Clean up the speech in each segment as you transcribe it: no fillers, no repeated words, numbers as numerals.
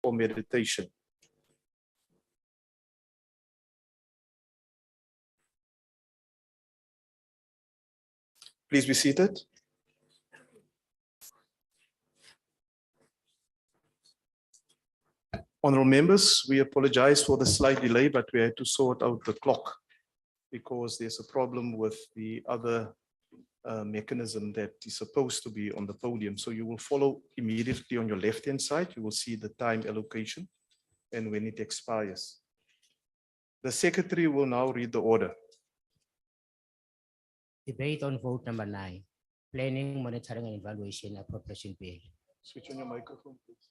for meditation. Please be seated. Honorable members, we apologize for the slight delay, but we had to sort out the clock because there's a problem with the other mechanism that is supposed to be on the podium. So you will follow immediately on your left-hand side. You will see the time allocation and when it expires. The secretary will now read the order. Debate on vote number 9, planning, monitoring and evaluation appropriation bill. Switch on your microphone, please.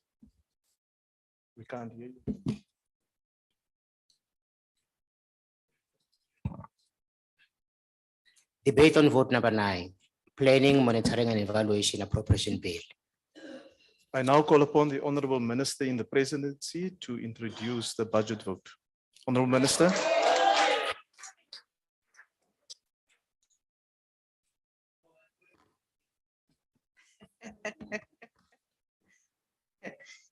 We can't hear you. Debate on vote number 9, planning, monitoring and evaluation appropriation bill. I now call upon the Honorable Minister in the Presidency to introduce the budget vote. Honorable Minister.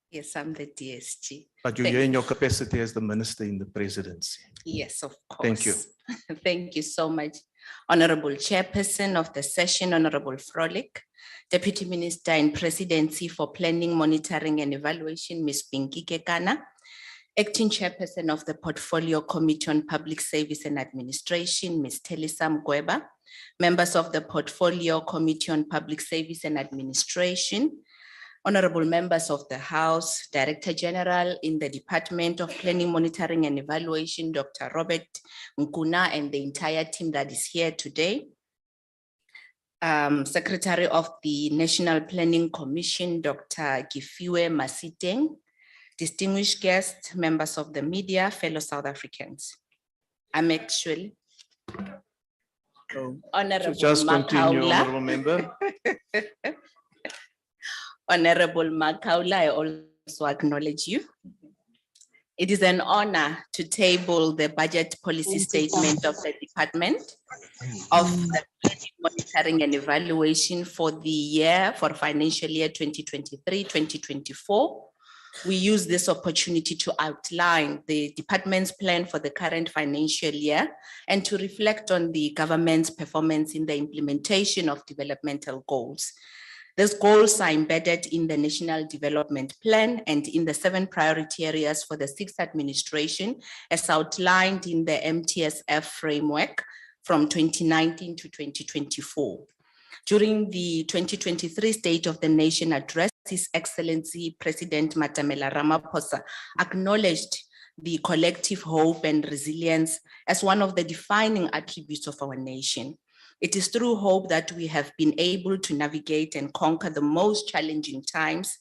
Yes, I'm the DSG. But you're here in your capacity as the Minister in the Presidency. Yes, of course. Thank you. Thank you so much. Honorable Chairperson of the session, Honorable Frolic, Deputy Minister in Presidency for Planning, Monitoring and Evaluation, Ms. Pinky Kekana, Acting Chairperson of the Portfolio Committee on Public Service and Administration, Ms. Telisam Gweba, members of the Portfolio Committee on Public Service and Administration, honorable members of the House, Director General in the Department of Planning, Monitoring and Evaluation, Dr. Robert Nkuna, and the entire team that is here today. Secretary of the National Planning Commission, Dr. Gifiwe Masiteng, distinguished guests, members of the media, fellow South Africans. I'm actually Honorable Just continue, Makaula. Honorable Member. Honorable Makaula, I also acknowledge you. It is an honor to table the budget policy statement of the Department of the Planning, Monitoring and Evaluation for the year, for financial year 2023-2024. We use this opportunity to outline the department's plan for the current financial year and to reflect on the government's performance in the implementation of developmental goals. These goals are embedded in the National Development Plan and in the 7 priority areas for the 6th administration as outlined in the MTSF framework from 2019 to 2024. During the 2023 State of the Nation address, His Excellency President Matamela Ramaphosa acknowledged the collective hope and resilience as one of the defining attributes of our nation. It is through hope that we have been able to navigate and conquer the most challenging times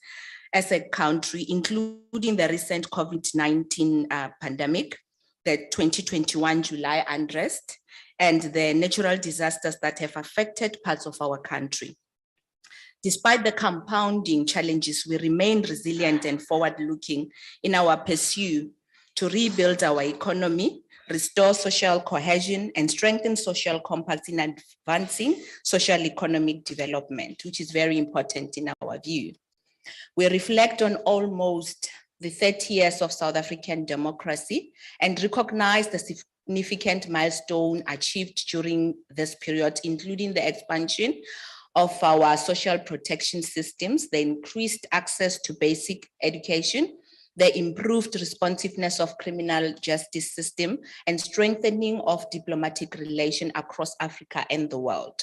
as a country, including the recent COVID-19 pandemic, the 2021 July unrest, and the natural disasters that have affected parts of our country. Despite the compounding challenges, we remain resilient and forward-looking in our pursuit to rebuild our economy, restore social cohesion, and strengthen social compacts in advancing social economic development, which is very important in our view. We reflect on almost the 30 years of South African democracy and recognize the significant milestone achieved during this period, including the expansion of our social protection systems, the increased access to basic education, the improved responsiveness of criminal justice system, and strengthening of diplomatic relations across Africa and the world.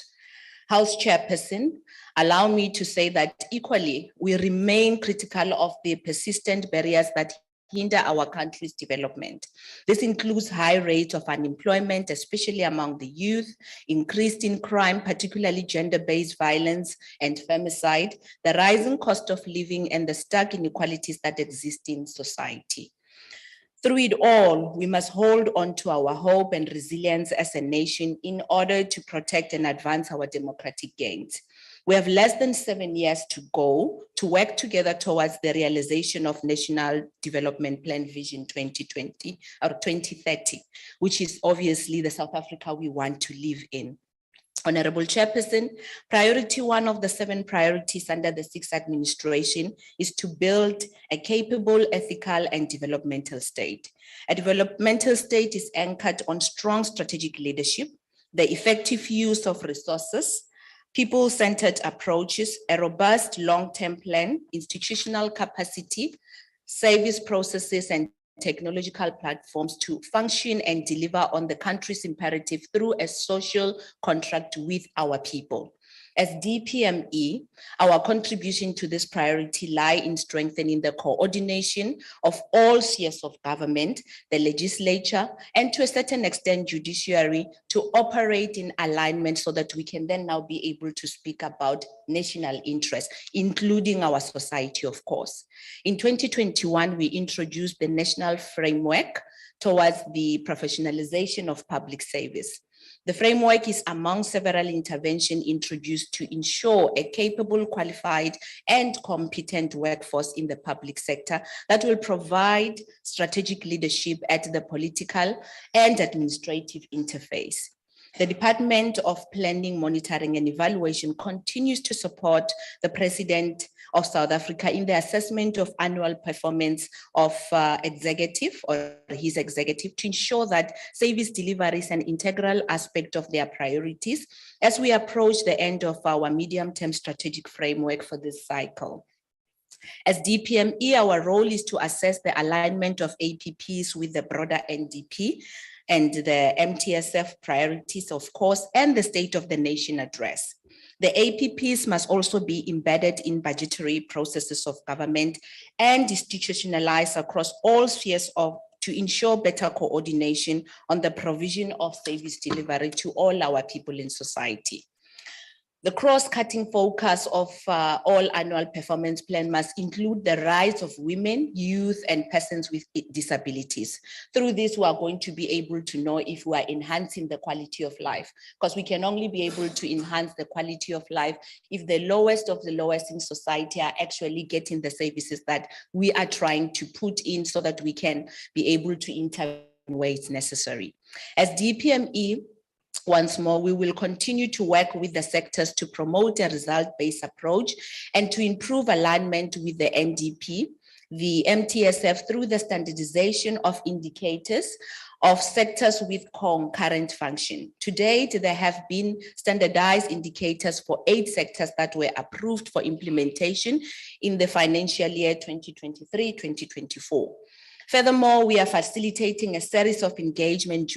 House Chairperson, allow me to say that equally, we remain critical of the persistent barriers that hinder our country's development. This includes high rates of unemployment, especially among the youth, increased in crime, particularly gender-based violence and femicide, the rising cost of living, and the stark inequalities that exist in society. Through it all, we must hold on to our hope and resilience as a nation in order to protect and advance our democratic gains. We have less than 7 years to go to work together towards the realization of National Development Plan Vision 2020 or 2030, which is obviously the South Africa we want to live in. Honorable Chairperson, priority one of the 7 priorities under the 6th administration is to build a capable, ethical, and developmental state. A developmental state is anchored on strong strategic leadership, the effective use of resources, people-centered approaches, a robust long-term plan, institutional capacity, service processes, and technological platforms to function and deliver on the country's imperative through a social contract with our people. As DPME, our contribution to this priority lie in strengthening the coordination of all spheres of government, the legislature, and to a certain extent judiciary, to operate in alignment so that we can then now be able to speak about national interest, including our society, of course. In 2021, we introduced the national framework towards the professionalization of public service. The framework is among several interventions introduced to ensure a capable, qualified, and competent workforce in the public sector that will provide strategic leadership at the political and administrative interface. The Department of Planning, Monitoring and Evaluation continues to support the President of South Africa in the assessment of annual performance of executive or his executive to ensure that service delivery is an integral aspect of their priorities as we approach the end of our medium-term strategic framework for this cycle. As DPME, our role is to assess the alignment of APPs with the broader NDP and the MTSF priorities, of course, and the State of the Nation address. The APPs must also be embedded in budgetary processes of government and institutionalized across all spheres to ensure better coordination on the provision of service delivery to all our people in society. The cross-cutting focus of all annual performance plan must include the rights of women, youth, and persons with disabilities. Through this, we are going to be able to know if we are enhancing the quality of life, because we can only be able to enhance the quality of life if the lowest of the lowest in society are actually getting the services that we are trying to put in so that we can be able to intervene where it's necessary. As DPME, once more, we will continue to work with the sectors to promote a result-based approach and to improve alignment with the NDP, the MTSF through the standardization of indicators of sectors with concurrent function. To date, there have been standardized indicators for 8 sectors that were approved for implementation in the financial year 2023-2024. Furthermore, we are facilitating a series of engagement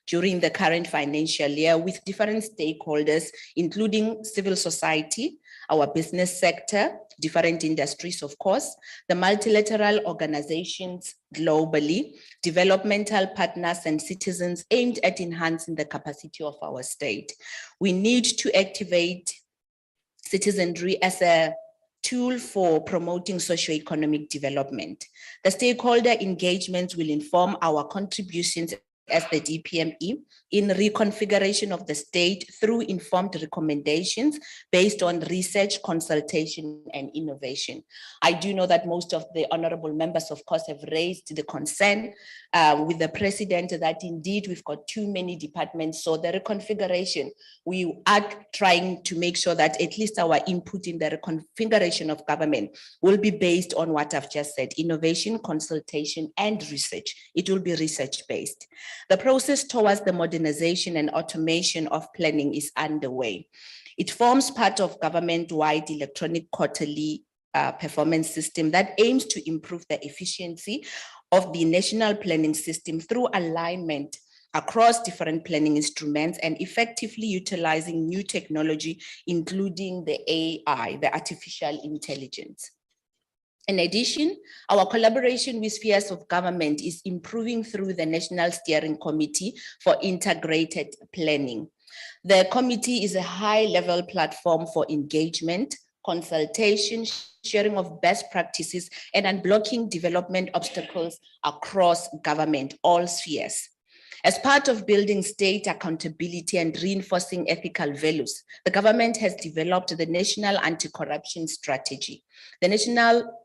during the current financial year with different stakeholders, including civil society, our business sector, different industries, of course, the multilateral organizations globally, developmental partners and citizens aimed at enhancing the capacity of our state. We need to activate citizenry as a tool for promoting socio-economic development. The stakeholder engagements will inform our contributions as the DPME in reconfiguration of the state through informed recommendations based on research, consultation, and innovation. I do know that most of the honorable members, of course, have raised the concern with the president that indeed we've got too many departments. So the reconfiguration, we are trying to make sure that at least our input in the reconfiguration of government will be based on what I've just said: innovation, consultation, and research. It will be research-based. The process towards the modernization and automation of planning is underway. It forms part of government-wide electronic quarterly performance system that aims to improve the efficiency of the national planning system through alignment across different planning instruments and effectively utilizing new technology, including the AI, the artificial intelligence. In addition, our collaboration with spheres of government is improving through the National Steering Committee for Integrated Planning. The committee is a high-level platform for engagement, consultation, sharing of best practices, and unblocking development obstacles across government, all spheres. As part of building state accountability and reinforcing ethical values, the government has developed the National Anti-Corruption Strategy. The National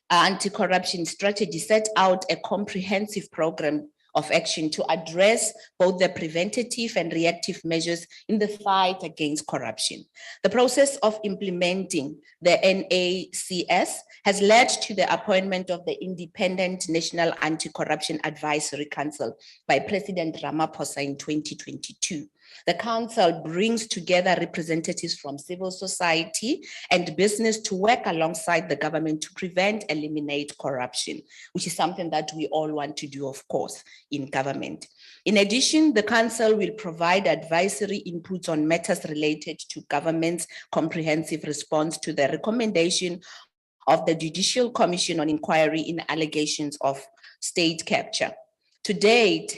Anti-Corruption Strategy set out a comprehensive program of action to address both the preventative and reactive measures in the fight against corruption. The process of implementing the NACS has led to the appointment of the Independent National Anti-Corruption Advisory Council by President Ramaphosa in 2022. The council brings together representatives from civil society and business to work alongside the government to prevent, eliminate corruption, which is something that we all want to do, of course, in government. In addition, the council will provide advisory inputs on matters related to government's comprehensive response to the recommendation of the Judicial Commission on Inquiry in allegations of state capture. To date,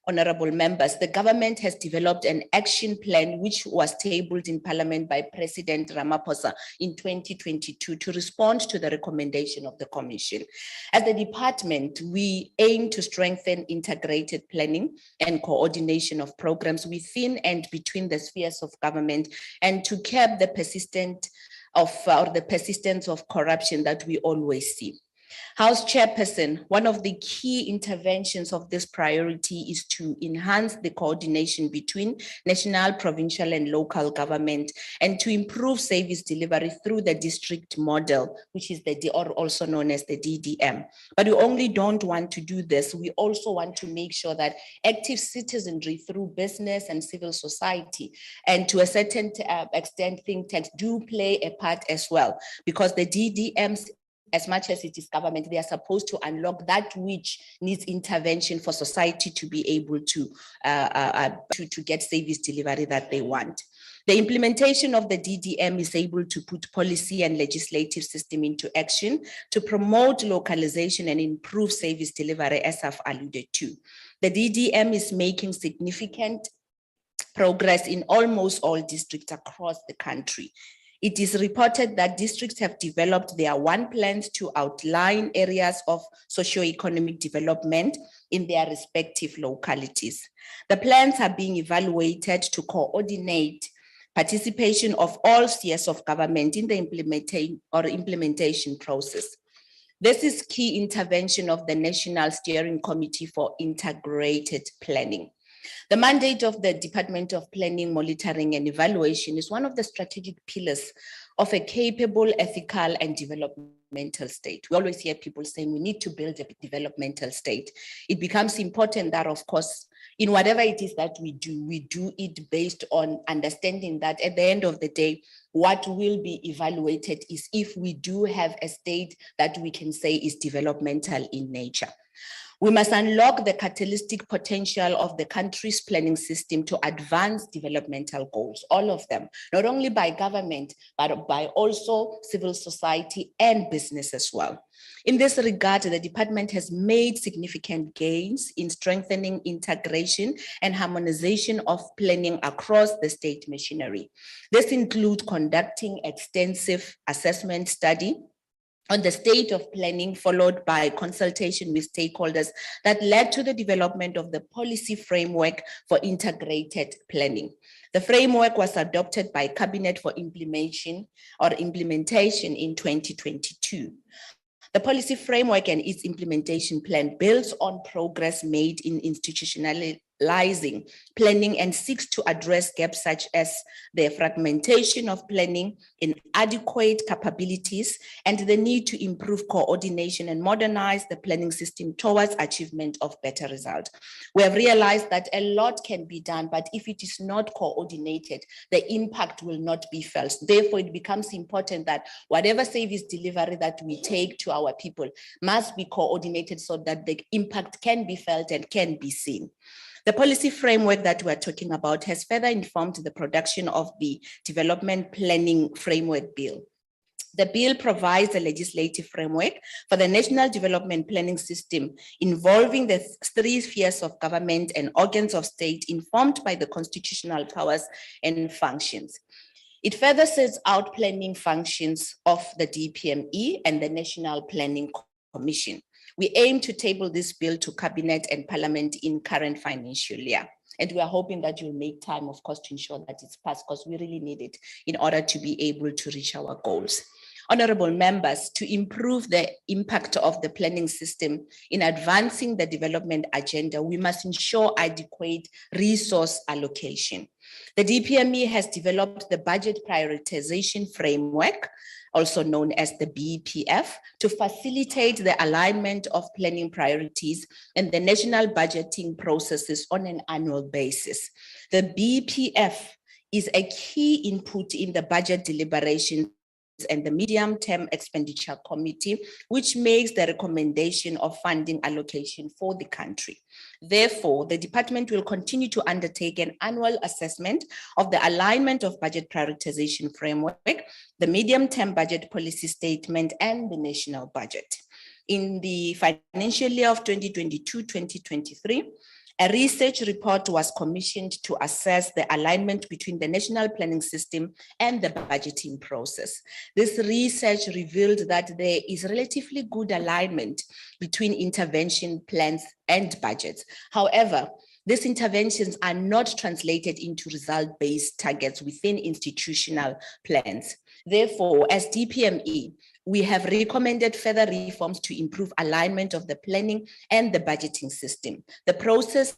honorable members, the government has developed an action plan which was tabled in Parliament by President Ramaphosa in 2022 to respond to the recommendation of the Commission. As the department, we aim to strengthen integrated planning and coordination of programs within and between the spheres of government and to curb the persistence of corruption that we always see. House Chairperson, one of the key interventions of this priority is to enhance the coordination between national, provincial, and local government and to improve service delivery through the district model, which is also known as the DDM. But we only don't want to do this. We also want to make sure that active citizenry through business and civil society, and to a certain extent, think tanks do play a part as well, because the DDMs, as much as it is government, they are supposed to unlock that which needs intervention for society to be able to get service delivery that they want. The implementation of the DDM is able to put policy and legislative system into action to promote localization and improve service delivery, as I've alluded to. The DDM is making significant progress in almost all districts across the country. It is reported that districts have developed their one plans to outline areas of socioeconomic development in their respective localities. The plans are being evaluated to coordinate participation of all spheres of government in the implementation process. This is key intervention of the National Steering Committee for Integrated Planning. The mandate of the Department of Planning, Monitoring and Evaluation is one of the strategic pillars of a capable, ethical and developmental state. We always hear people saying we need to build a developmental state. It becomes important that, of course, in whatever it is that we do it based on understanding that at the end of the day, what will be evaluated is if we do have a state that we can say is developmental in nature. We must unlock the catalytic potential of the country's planning system to advance developmental goals, all of them, not only by government, but by also civil society and business as well. In this regard, the department has made significant gains in strengthening integration and harmonization of planning across the state machinery. This includes conducting extensive assessment study on the state of planning, followed by consultation with stakeholders that led to the development of the policy framework for integrated planning. The framework was adopted by Cabinet for implementation in 2022. The policy framework and its implementation plan builds on progress made in institutionalizing planning and seeks to address gaps such as the fragmentation of planning, inadequate capabilities, and the need to improve coordination and modernize the planning system towards achievement of better results. We have realized that a lot can be done, but if it is not coordinated, the impact will not be felt. Therefore, it becomes important that whatever service delivery that we take to our people must be coordinated so that the impact can be felt and can be seen. The policy framework that we're talking about has further informed the production of the Development Planning Framework Bill. The bill provides a legislative framework for the National Development Planning System involving the three spheres of government and organs of state informed by the constitutional powers and functions. It further sets out planning functions of the DPME and the National Planning Commission. We aim to table this bill to Cabinet and Parliament in current financial year. And we are hoping that you'll make time, of course, to ensure that it's passed because we really need it in order to be able to reach our goals. Honorable members, to improve the impact of the planning system in advancing the development agenda, we must ensure adequate resource allocation. The DPME has developed the budget prioritization framework, also known as the BPF, to facilitate the alignment of planning priorities and the national budgeting processes on an annual basis. The BPF is a key input in the budget deliberations and the medium-term expenditure committee, which makes the recommendation of funding allocation for the country. Therefore, the department will continue to undertake an annual assessment of the alignment of budget prioritization framework, the medium-term budget policy statement, and the national budget. In the financial year of 2022-2023, a research report was commissioned to assess the alignment between the national planning system and the budgeting process. This research revealed that there is relatively good alignment between intervention plans and budgets. However, these interventions are not translated into result-based targets within institutional plans. Therefore, as DPME, we have recommended further reforms to improve alignment of the planning and the budgeting system. The process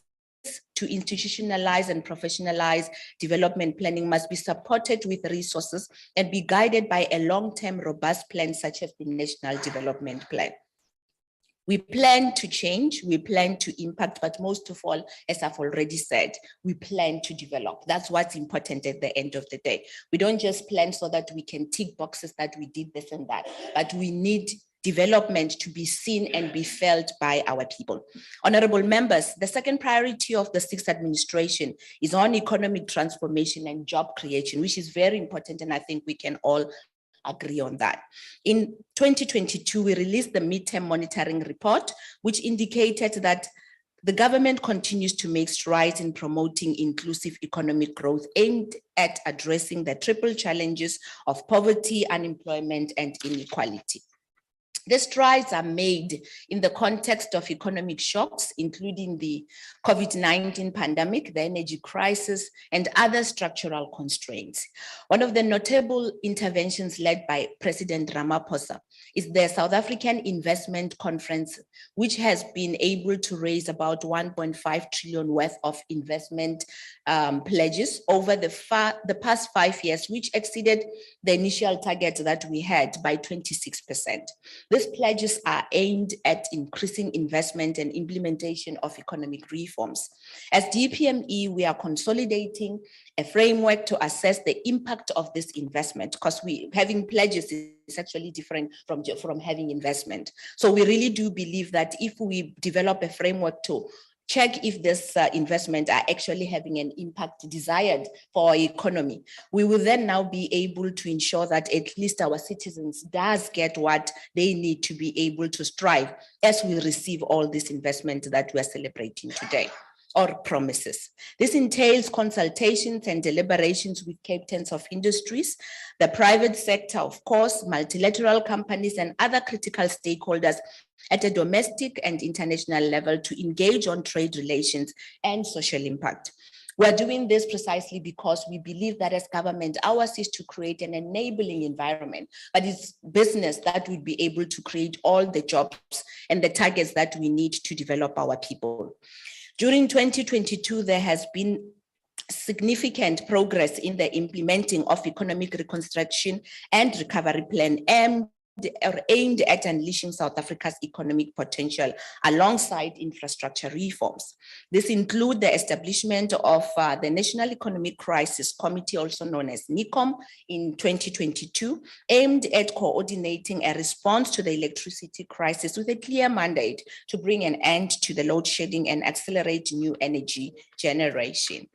to institutionalize and professionalize development planning must be supported with resources and be guided by a long-term robust plan such as the National Development Plan. We plan to change, we plan to impact, but most of all, as I've already said, we plan to develop. That's what's important at the end of the day. We don't just plan so that we can tick boxes that we did this and that, but we need development to be seen and be felt by our people. Honorable members, the second priority of the sixth administration is on economic transformation and job creation, which is very important, and I think we can all agree on that. In 2022, we released the midterm monitoring report, which indicated that the government continues to make strides in promoting inclusive economic growth aimed at addressing the triple challenges of poverty, unemployment, and inequality. The strides are made in the context of economic shocks, including the COVID-19 pandemic, the energy crisis, and other structural constraints. One of the notable interventions led by President Ramaphosa is the South African Investment Conference, which has been able to raise about 1.5 trillion worth of investment pledges over the past 5 years, which exceeded the initial target that we had by 26%. These pledges are aimed at increasing investment and implementation of economic reforms. As DPME, we are consolidating a framework to assess the impact of this investment, because having pledges is actually different from having investment. So we really do believe that if we develop a framework to check if this investment are actually having an impact desired for our economy, we will then now be able to ensure that at least our citizens does get what they need to be able to strive as we receive all this investment that we are celebrating today, or promises. This entails consultations and deliberations with captains of industries, the private sector, of course, multilateral companies, and other critical stakeholders at a domestic and international level to engage on trade relations and social impact. We're doing this precisely because we believe that as government, ours is to create an enabling environment, but it's business that would be able to create all the jobs and the targets that we need to develop our people. During 2022, there has been significant progress in the implementing of economic reconstruction and recovery plan aimed at unleashing South Africa's economic potential alongside infrastructure reforms. This includes the establishment of the National Economic Crisis Committee, also known as NECOM, in 2022, aimed at coordinating a response to the electricity crisis with a clear mandate to bring an end to the load shedding and accelerate new energy generation.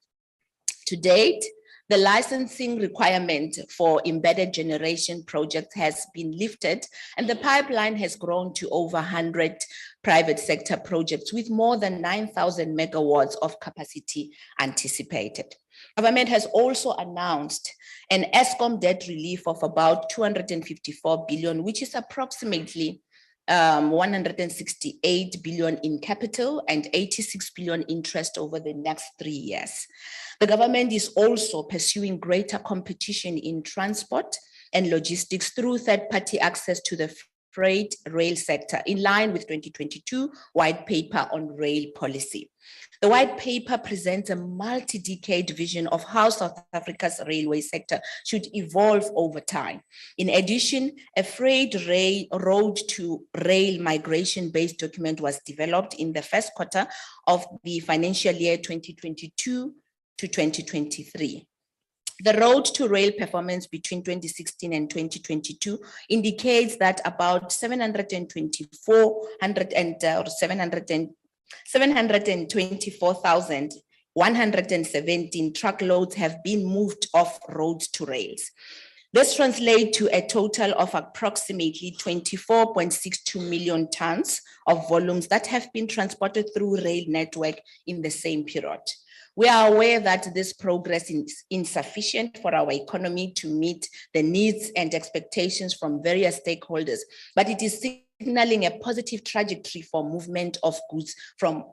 To date, the licensing requirement for embedded generation projects has been lifted, and the pipeline has grown to over 100 private sector projects with more than 9,000 megawatts of capacity anticipated. Government has also announced an ESCOM debt relief of about 254 billion, which is approximately 168 billion in capital and 86 billion interest over the next 3 years. The government is also pursuing greater competition in transport and logistics through third-party access to the freight rail sector in line with 2022 white paper on rail policy. The white paper presents a multi-decade vision of how South Africa's railway sector should evolve over time. In addition, a freight road to rail migration-based document was developed in the first quarter of the financial year 2022 to 2023. The road to rail performance between 2016 and 2022 indicates that about 724,117 truckloads have been moved off roads to rails. This translates to a total of approximately 24.62 million tons of volumes that have been transported through rail network in the same period. We are aware that this progress is insufficient for our economy to meet the needs and expectations from various stakeholders, but it is signaling a positive trajectory for movement of goods from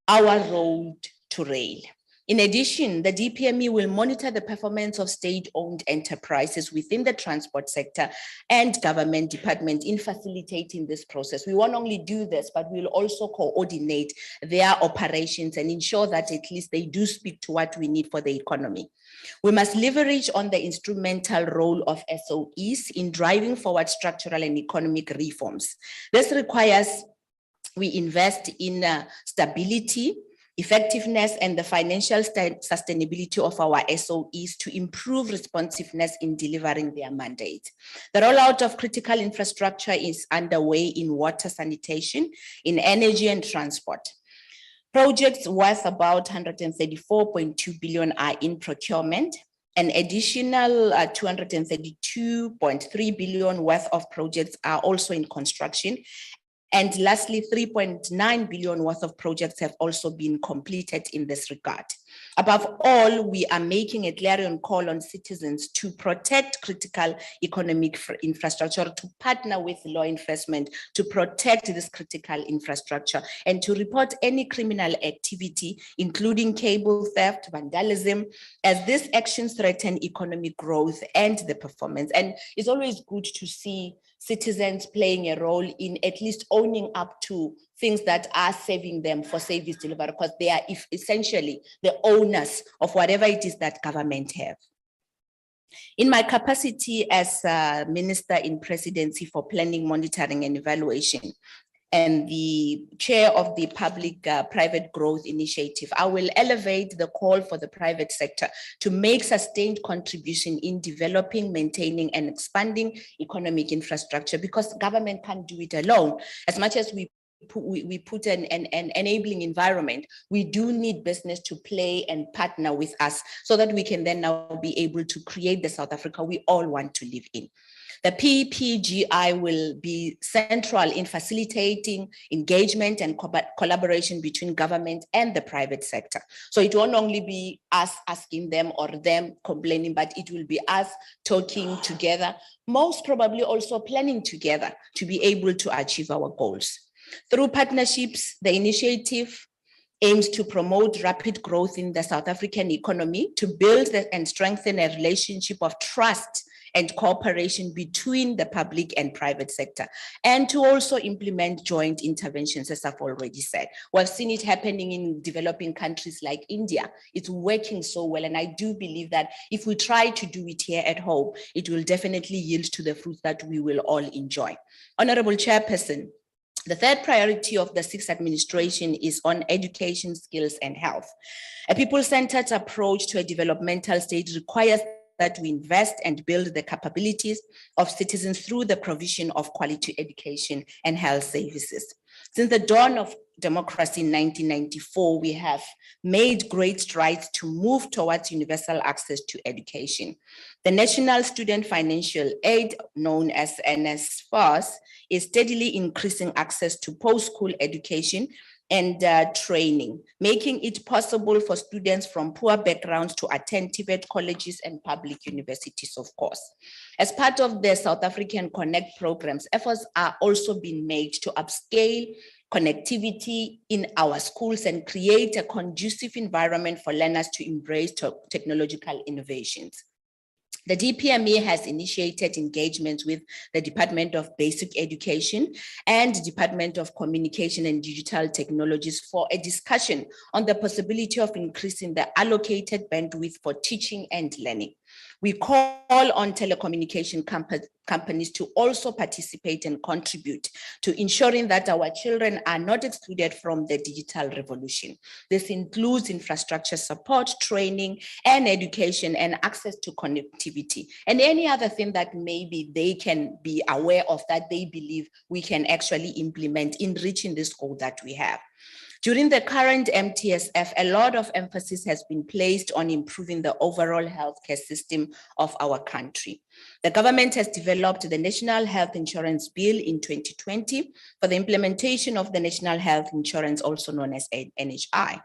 our road to rail. In addition, the DPME will monitor the performance of state-owned enterprises within the transport sector and government departments in facilitating this process. We won't only do this, but we'll also coordinate their operations and ensure that at least they do speak to what we need for the economy. We must leverage on the instrumental role of SOEs in driving forward structural and economic reforms. This requires we invest in stability, effectiveness, and the financial sustainability of our SOEs to improve responsiveness in delivering their mandate. The rollout of critical infrastructure is underway in water sanitation, in energy and transport. Projects worth about 134.2 billion are in procurement. An additional 232.3 billion worth of projects are also in construction. And lastly, 3.9 billion worth of projects have also been completed in this regard. Above all, we are making a clarion call on citizens to protect critical economic infrastructure, to partner with law enforcement to protect this critical infrastructure, and to report any criminal activity, including cable theft, vandalism, as these actions threaten economic growth and the performance. And it's always good to see citizens playing a role in at least owning up to things that are saving them for service delivery, because they are essentially the owners of whatever it is that government have. In my capacity as Minister in Presidency for Planning, Monitoring and Evaluation, and the chair of the Public-Private Growth Initiative, I will elevate the call for the private sector to make sustained contribution in developing, maintaining, and expanding economic infrastructure, because government can't do it alone. As much as we put an enabling environment, we do need business to play and partner with us so that we can then now be able to create the South Africa we all want to live in. The PPGI will be central in facilitating engagement and collaboration between government and the private sector. So it won't only be us asking them or them complaining, but it will be us talking together, most probably also planning together to be able to achieve our goals. Through partnerships, the initiative aims to promote rapid growth in the South African economy, to build and strengthen a relationship of trust and cooperation between the public and private sector, and to also implement joint interventions, as I've already said. We've seen it happening in developing countries like India. It's working so well, and I do believe that if we try to do it here at home, it will definitely yield to the fruits that we will all enjoy. Honorable Chairperson, the third priority of the sixth administration is on education, skills, and health. A people-centered approach to a developmental state requires that we invest and build the capabilities of citizens through the provision of quality education and health services. Since the dawn of democracy in 1994, we have made great strides to move towards universal access to education. The National Student Financial Aid, known as NSFAS, is steadily increasing access to post-school education and training, making it possible for students from poor backgrounds to attend TVET colleges and public universities, of course. As part of the South African Connect programs, efforts are also being made to upscale connectivity in our schools and create a conducive environment for learners to embrace technological innovations. The DPME has initiated engagements with the Department of Basic Education and Department of Communication and Digital Technologies for a discussion on the possibility of increasing the allocated bandwidth for teaching and learning. We call on telecommunication companies to also participate and contribute to ensuring that our children are not excluded from the digital revolution. This includes infrastructure support, training, and education, and access to connectivity, and any other thing that maybe they can be aware of that they believe we can actually implement in reaching this goal that we have. During the current MTSF, a lot of emphasis has been placed on improving the overall healthcare system of our country. The government has developed the National Health Insurance Bill in 2020 for the implementation of the National Health Insurance, also known as NHI.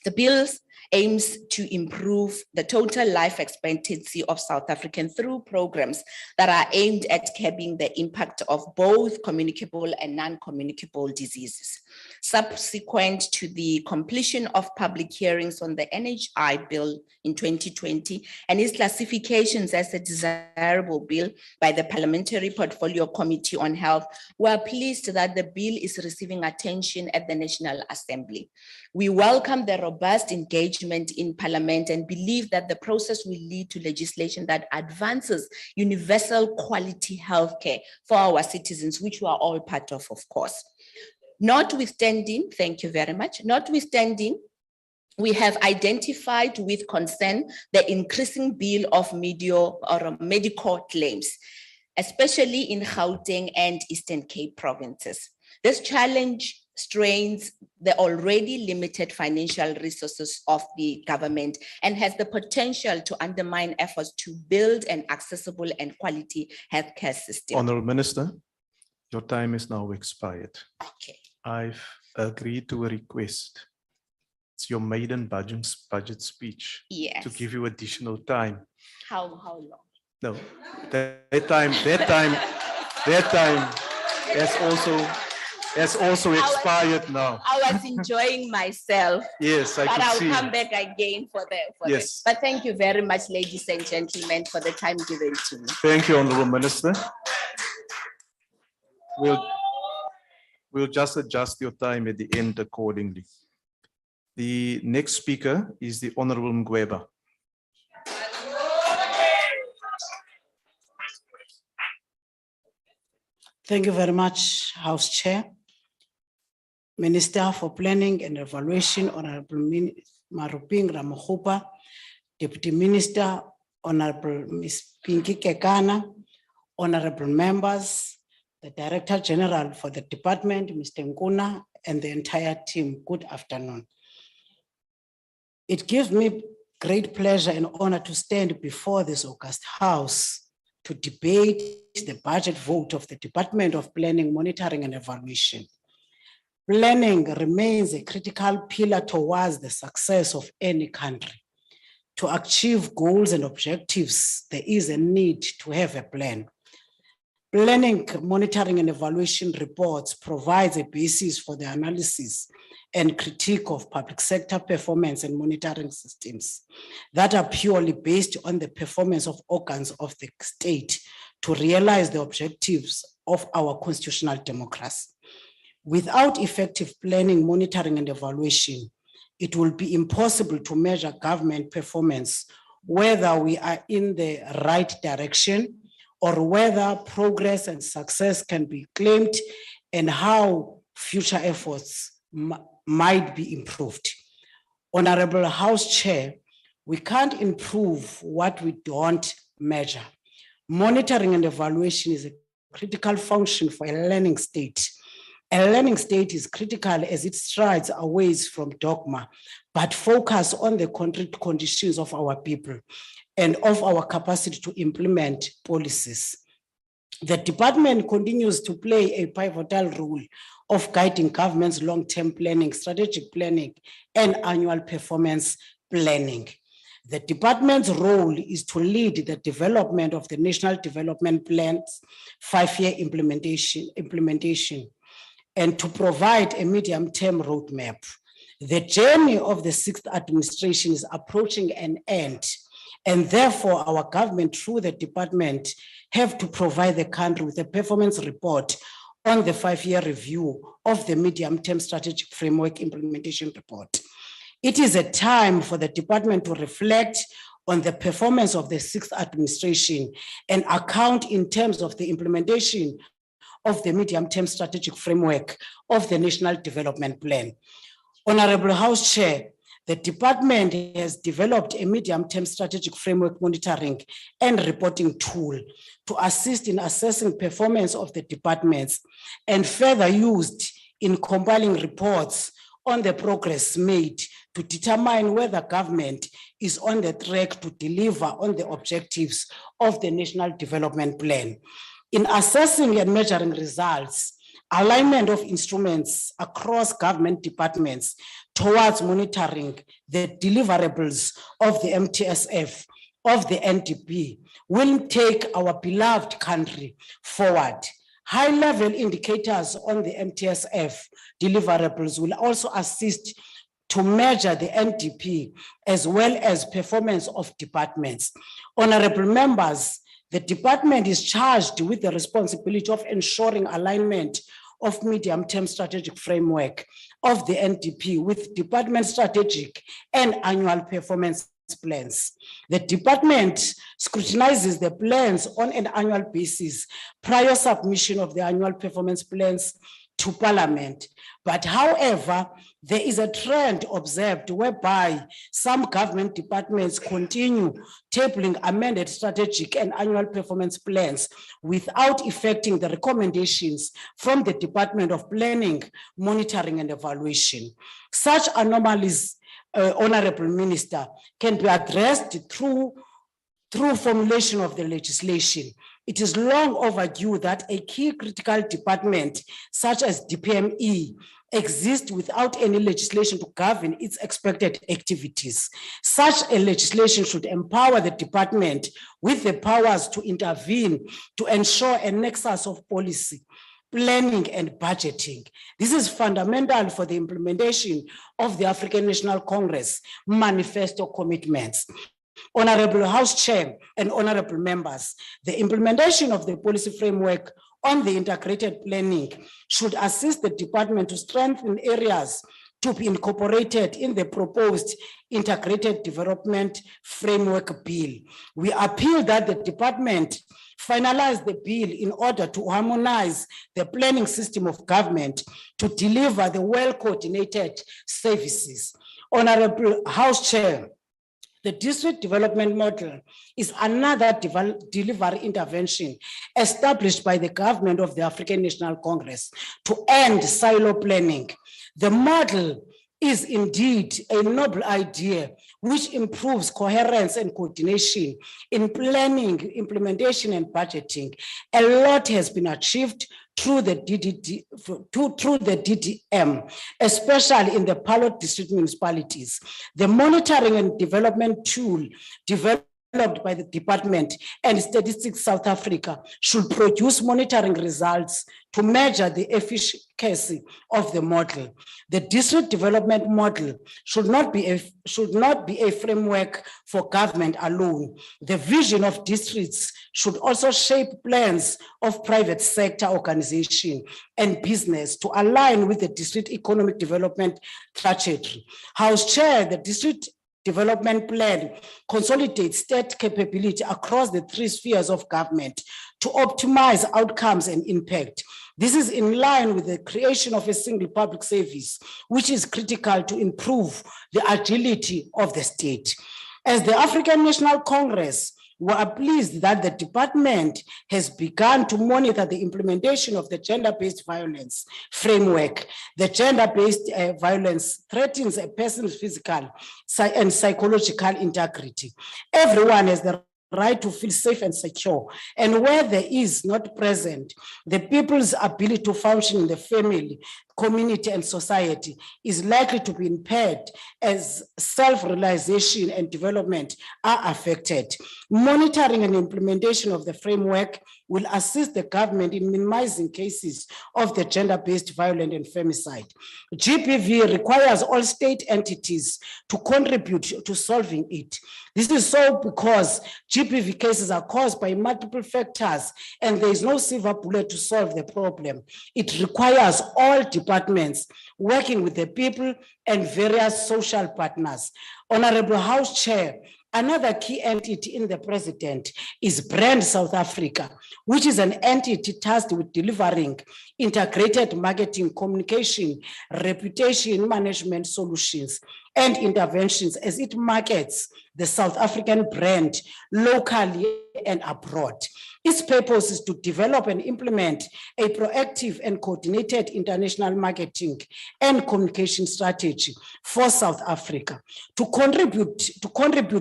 The bill aims to improve the total life expectancy of South Africans through programs that are aimed at curbing the impact of both communicable and non-communicable diseases. Subsequent to the completion of public hearings on the NHI bill in 2020 and its classifications as a desirable bill by the Parliamentary Portfolio Committee on Health, we are pleased that the bill is receiving attention at the National Assembly. We welcome the robust engagement in Parliament and believe that the process will lead to legislation that advances universal quality healthcare for our citizens, which we are all part of course. Notwithstanding, thank you very much. Notwithstanding, we have identified with concern the increasing bill of medical claims, especially in Gauteng and Eastern Cape provinces. This challenge strains the already limited financial resources of the government and has the potential to undermine efforts to build an accessible and quality healthcare system. Honourable Minister, your time is now expired. Okay. I've agreed to a request. It's your maiden budget speech. Yes. To give you additional time. How long? No, that time has also expired now. I was enjoying myself. Yes, I but could I'll see. come back again for Yes. But thank you very much, ladies and gentlemen, for the time given to me. Thank you, Honourable Minister. We'll just adjust your time at the end accordingly. The next speaker is the Honourable Mgweba. Thank you very much, House Chair. Minister for Planning and Evaluation, Honorable Maruping Ramakgopa, Deputy Minister, Honorable Ms. Pinky Kekana, Honorable Members, the Director General for the Department, Mr. Nkuna, and the entire team, good afternoon. It gives me great pleasure and honor to stand before this august House to debate the budget vote of the Department of Planning, Monitoring and Evaluation. Planning remains a critical pillar towards the success of any country. To achieve goals and objectives, there is a need to have a plan. Planning, monitoring and evaluation reports provides a basis for the analysis and critique of public sector performance and monitoring systems that are purely based on the performance of organs of the state to realize the objectives of our constitutional democracy. Without effective planning, monitoring and evaluation, it will be impossible to measure government performance, whether we are in the right direction or whether progress and success can be claimed and how future efforts might be improved. Honorable House Chair, we can't improve what we don't measure. Monitoring and evaluation is a critical function for a learning state. A learning state is critical as it strides away from dogma, but focus on the concrete conditions of our people and of our capacity to implement policies. The department continues to play a pivotal role of guiding government's long-term planning, strategic planning, and annual performance planning. The department's role is to lead the development of the National Development Plan's 5-year implementation and to provide a medium-term roadmap. The journey of the 6th administration is approaching an end. And therefore, our government, through the department, have to provide the country with a performance report on the 5-year review of the medium-term strategic framework implementation report. It is a time for the department to reflect on the performance of the 6th administration and account in terms of the implementation of the medium-term strategic framework of the National Development Plan. Honorable House Chair, the department has developed a medium-term strategic framework monitoring and reporting tool to assist in assessing performance of the departments and further used in compiling reports on the progress made to determine whether government is on the track to deliver on the objectives of the National Development Plan. In assessing and measuring results, alignment of instruments across government departments towards monitoring the deliverables of the MTSF, of the NDP, will take our beloved country forward. High-level indicators on the MTSF deliverables will also assist to measure the NDP as well as performance of departments. Honorable members, the department is charged with the responsibility of ensuring alignment of medium-term strategic framework of the NDP with department strategic and annual performance plans. The department scrutinizes the plans on an annual basis prior submission of the annual performance plans to Parliament. But however, there is a trend observed whereby some government departments continue tabling amended strategic and annual performance plans without effecting the recommendations from the Department of Planning, Monitoring and Evaluation. Such anomalies, Honorable Minister, can be addressed through formulation of the legislation. It is long overdue that a key critical department such as DPME exists without any legislation to govern its expected activities. Such a legislation should empower the department with the powers to intervene to ensure a nexus of policy, planning and budgeting. This is fundamental for the implementation of the African National Congress manifesto commitments. Honorable House Chair and honorable members, the implementation of the policy framework on the integrated planning should assist the department to strengthen areas to be incorporated in the proposed integrated development framework bill. We appeal that the department finalize the bill in order to harmonize the planning system of government to deliver the well-coordinated services. Honorable House Chair, the district development model is another delivery intervention established by the government of the African National Congress to end silo planning. The model is indeed a noble idea which improves coherence and coordination in planning, implementation, and budgeting. A lot has been achieved through the DDM, especially in the pilot district municipalities. The monitoring and development tool developed by the department and Statistics South Africa should produce monitoring results to measure the efficacy of the model. The district development model should not be a framework for government alone. The vision of districts should also shape plans of private sector organization and business to align with the district economic development trajectory. House Chair, the district development plan consolidates state capability across the 3 spheres of government to optimize outcomes and impact. This is in line with the creation of a single public service, which is critical to improve the agility of the state. As the African National Congress, we are pleased that the department has begun to monitor the implementation of the gender-based violence framework. The gender-based violence threatens a person's physical and psychological integrity. Everyone has the right to feel safe and secure, and where there is not present, the people's ability to function in the family, community and society is likely to be impaired as self-realization and development are affected. Monitoring and implementation of the framework will assist the government in minimizing cases of the gender-based violence and femicide. GBV requires all state entities to contribute to solving it. This is so because GBV cases are caused by multiple factors and there is no silver bullet to solve the problem. It requires all departments working with the people and various social partners. Honorable House Chair, another key entity in the president is Brand South Africa, which is an entity tasked with delivering integrated marketing, communication, reputation management solutions and interventions as it markets the South African brand locally and abroad. Its purpose is to develop and implement a proactive and coordinated international marketing and communication strategy for South Africa to contribute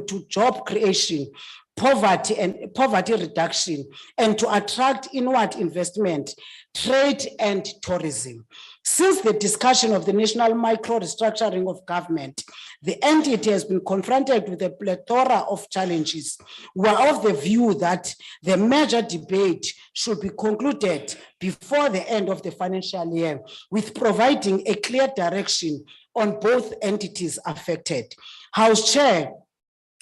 to job creation, poverty reduction, and to attract inward investment, trade, and tourism. Since the discussion of the national micro restructuring of government, the entity has been confronted with a plethora of challenges. We are of the view that the major debate should be concluded before the end of the financial year, with providing a clear direction on both entities affected. House Chair,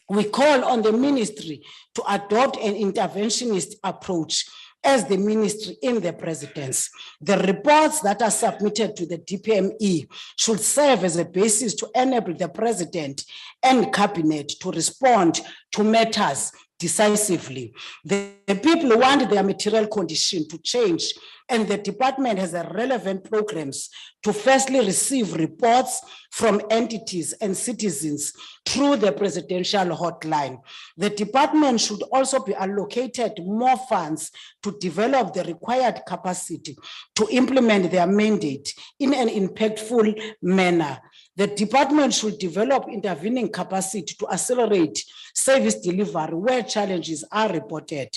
we call on the ministry to adopt an interventionist approach as the ministry in the presidency. The reports that are submitted to the DPME should serve as a basis to enable the president and cabinet to respond to matters decisively. The people want their material condition to change, and the department has a relevant programs to firstly receive reports from entities and citizens through the presidential hotline. The department should also be allocated more funds to develop the required capacity to implement their mandate in an impactful manner. The department should develop intervening capacity to accelerate service delivery where challenges are reported.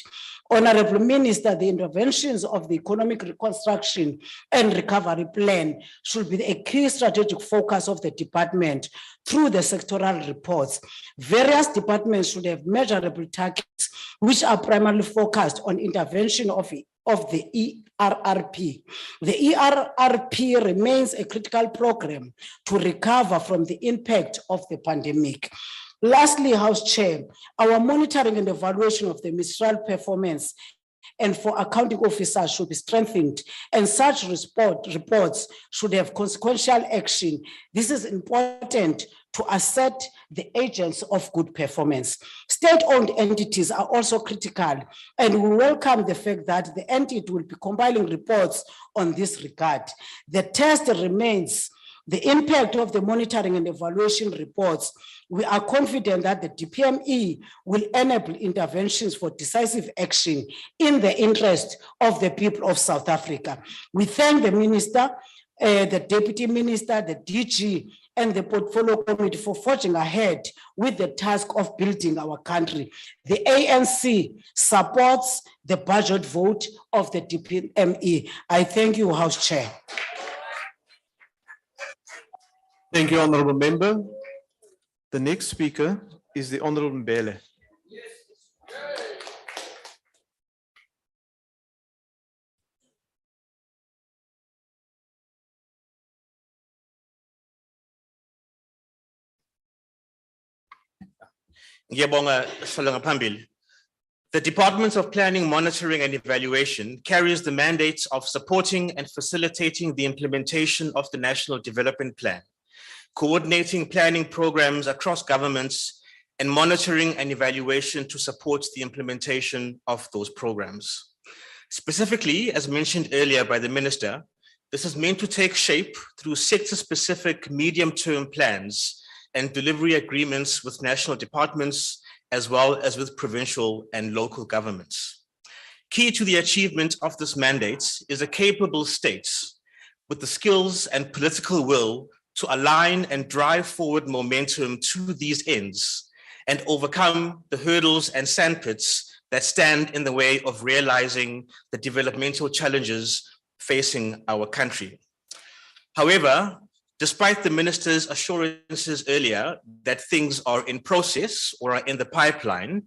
Honorable Minister, the interventions of the economic reconstruction and recovery plan should be a key strategic focus of the department through the sectoral reports. Various departments should have measurable targets which are primarily focused on intervention of the ERRP. The ERRP remains a critical program to recover from the impact of the pandemic. Lastly, House Chair, our monitoring and evaluation of the ministerial performance and for accounting officers should be strengthened, and such reports should have consequential action. This is important to assert the agents of good performance. State-owned entities are also critical, and we welcome the fact that the entity will be compiling reports on this regard. The test remains the impact of the monitoring and evaluation reports. We are confident that the DPME will enable interventions for decisive action in the interest of the people of South Africa. We thank the Minister, the Deputy Minister, the DG, and the Portfolio Committee for forging ahead with the task of building our country. The ANC supports the budget vote of the DPME. I thank you, House Chair. Thank you, Honorable Member. The next speaker is the Honorable Mbele. Ngiyabonga Salonga Phambili. The Department of Planning, Monitoring and Evaluation carries the mandate of supporting and facilitating the implementation of the National Development Plan, coordinating planning programs across governments, and monitoring and evaluation to support the implementation of those programs. Specifically, as mentioned earlier by the Minister, this is meant to take shape through sector-specific medium-term plans and delivery agreements with national departments, as well as with provincial and local governments. Key to the achievement of this mandate is a capable state with the skills and political will to align and drive forward momentum to these ends and overcome the hurdles and sandpits that stand in the way of realizing the developmental challenges facing our country. However, despite the minister's assurances earlier that things are in process or are in the pipeline,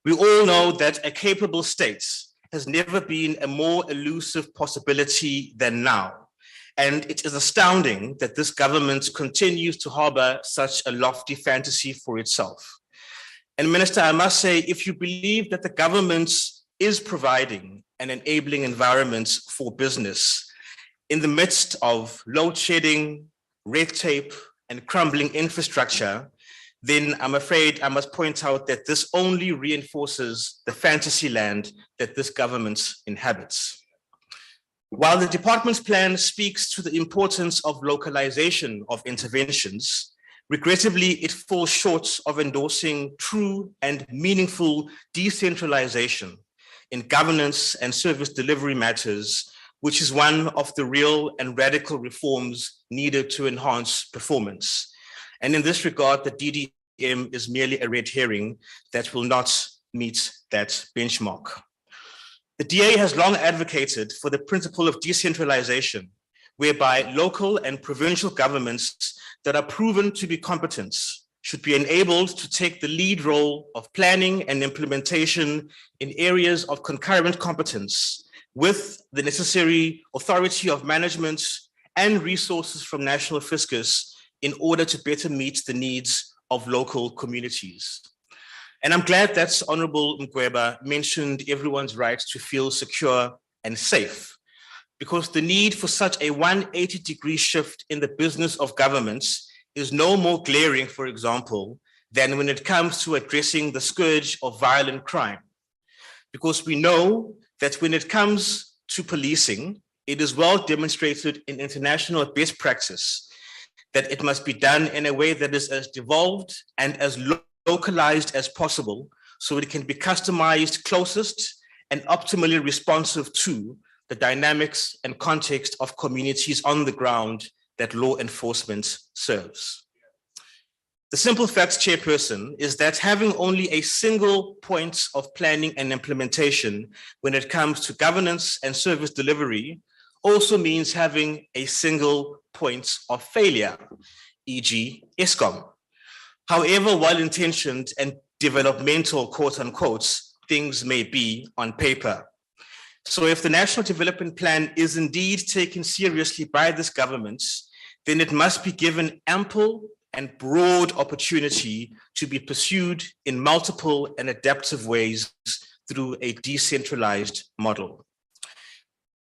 we all know that a capable state has never been a more elusive possibility than now. And it is astounding that this government continues to harbor such a lofty fantasy for itself. And Minister, I must say, if you believe that the government is providing an enabling environment for business in the midst of load shedding, red tape, and crumbling infrastructure, then I'm afraid I must point out that this only reinforces the fantasy land that this government inhabits. While the department's plan speaks to the importance of localization of interventions, regrettably, it falls short of endorsing true and meaningful decentralization in governance and service delivery matters, which is one of the real and radical reforms needed to enhance performance. And in this regard, the DDM is merely a red herring that will not meet that benchmark. The DA has long advocated for the principle of decentralization, whereby local and provincial governments that are proven to be competent should be enabled to take the lead role of planning and implementation in areas of concurrent competence with the necessary authority of management and resources from national fiscus in order to better meet the needs of local communities. And I'm glad that Honorable Mgweba mentioned everyone's right to feel secure and safe, because the need for such a 180-degree shift in the business of governments is no more glaring, for example, than when it comes to addressing the scourge of violent crime. Because we know that when it comes to policing, it is well demonstrated in international best practice that it must be done in a way that is as devolved and as localized as possible, so it can be customized closest and optimally responsive to the dynamics and context of communities on the ground that law enforcement serves. The simple fact, Chairperson, is that having only a single point of planning and implementation when it comes to governance and service delivery also means having a single point of failure, e.g. ESCOM. However well-intentioned and developmental, quote unquote, things may be on paper. So if the National Development Plan is indeed taken seriously by this government, then it must be given ample and broad opportunity to be pursued in multiple and adaptive ways through a decentralized model.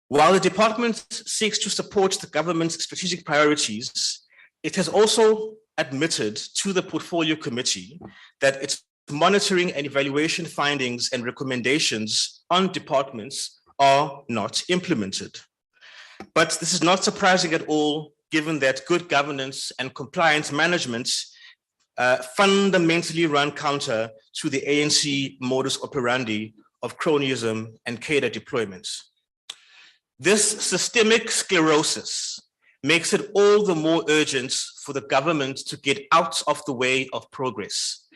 While the department seeks to support the government's strategic priorities, it has also admitted to the Portfolio Committee that its monitoring and evaluation findings and recommendations on departments are not implemented. But this is not surprising at all, given that good governance and compliance management fundamentally run counter to the ANC modus operandi of cronyism and cadre deployment. This systemic sclerosis makes it all the more urgent for the government to get out of the way of progress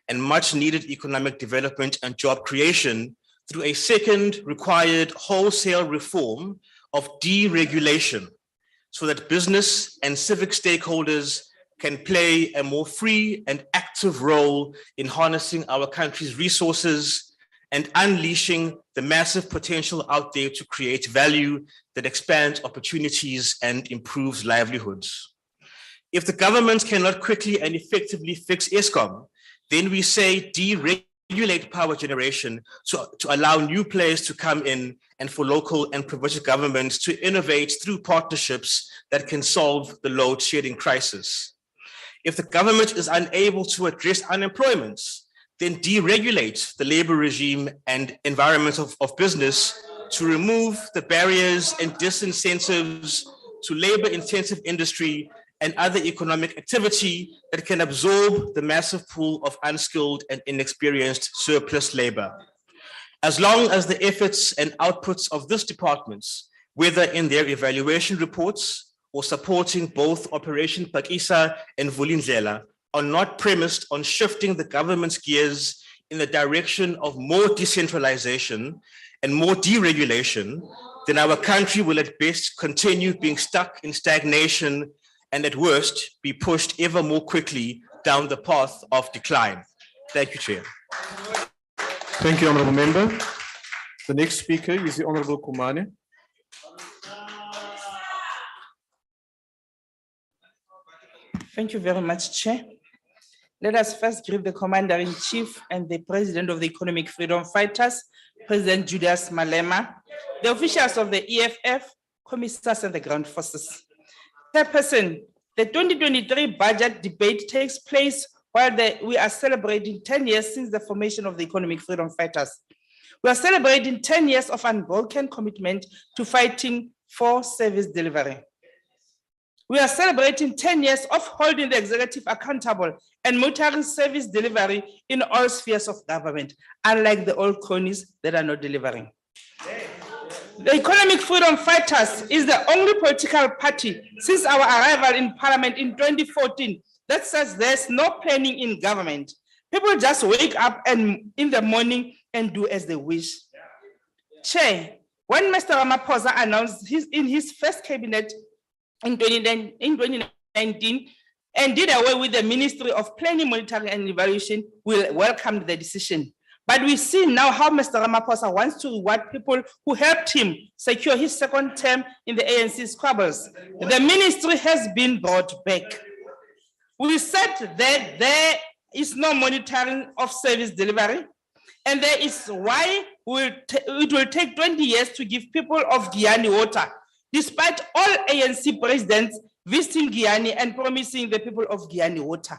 and much needed economic development and job creation through a second required wholesale reform of deregulation, so that business and civic stakeholders can play a more free and active role in harnessing our country's resources and unleashing the massive potential out there to create value that expands opportunities and improves livelihoods. If the government cannot quickly and effectively fix ESCOM, then we say deregulate power generation to allow new players to come in and for local and provincial governments to innovate through partnerships that can solve the load shedding crisis. If the government is unable to address unemployment, then deregulate the labor regime and environment of business to remove the barriers and disincentives to labor-intensive industry and other economic activity that can absorb the massive pool of unskilled and inexperienced surplus labor. As long as the efforts and outputs of this department, whether in their evaluation reports or supporting both Operation Pakisa and Vulindlela, are not premised on shifting the government's gears in the direction of more decentralization and more deregulation, then our country will at best continue being stuck in stagnation and at worst be pushed ever more quickly down the path of decline. Thank you, Chair. Thank you, Honourable Member. The next speaker is the Honourable Kumane. Thank you very much, Chair. Let us first greet the Commander-in-Chief and the President of the Economic Freedom Fighters, President Julius Malema, the officials of the EFF, commissars and the ground forces. Chairperson, the 2023 budget debate takes place while we are celebrating 10 years since the formation of the Economic Freedom Fighters. We are celebrating 10 years of unbroken commitment to fighting for service delivery. We are celebrating 10 years of holding the executive accountable and monitoring service delivery in all spheres of government, unlike the old cronies that are not delivering. The Economic Freedom Fighters is the only political party since our arrival in Parliament in 2014 that says there's no planning in government. People just wake up and in the morning and do as they wish. Chair, when Mr. Ramaphosa announced in his first cabinet in 2019 and did away with the Ministry of Planning, Monitoring and Evaluation, we welcomed the decision. But we see now how Mr. Ramaphosa wants to reward people who helped him secure his second term in the ANC squabbles. The ministry has been brought back. We said that there is no monitoring of service delivery, and there is why it will take 20 years to give people of Guyana water, despite all ANC presidents visiting Guyana and promising the people of Guyana water.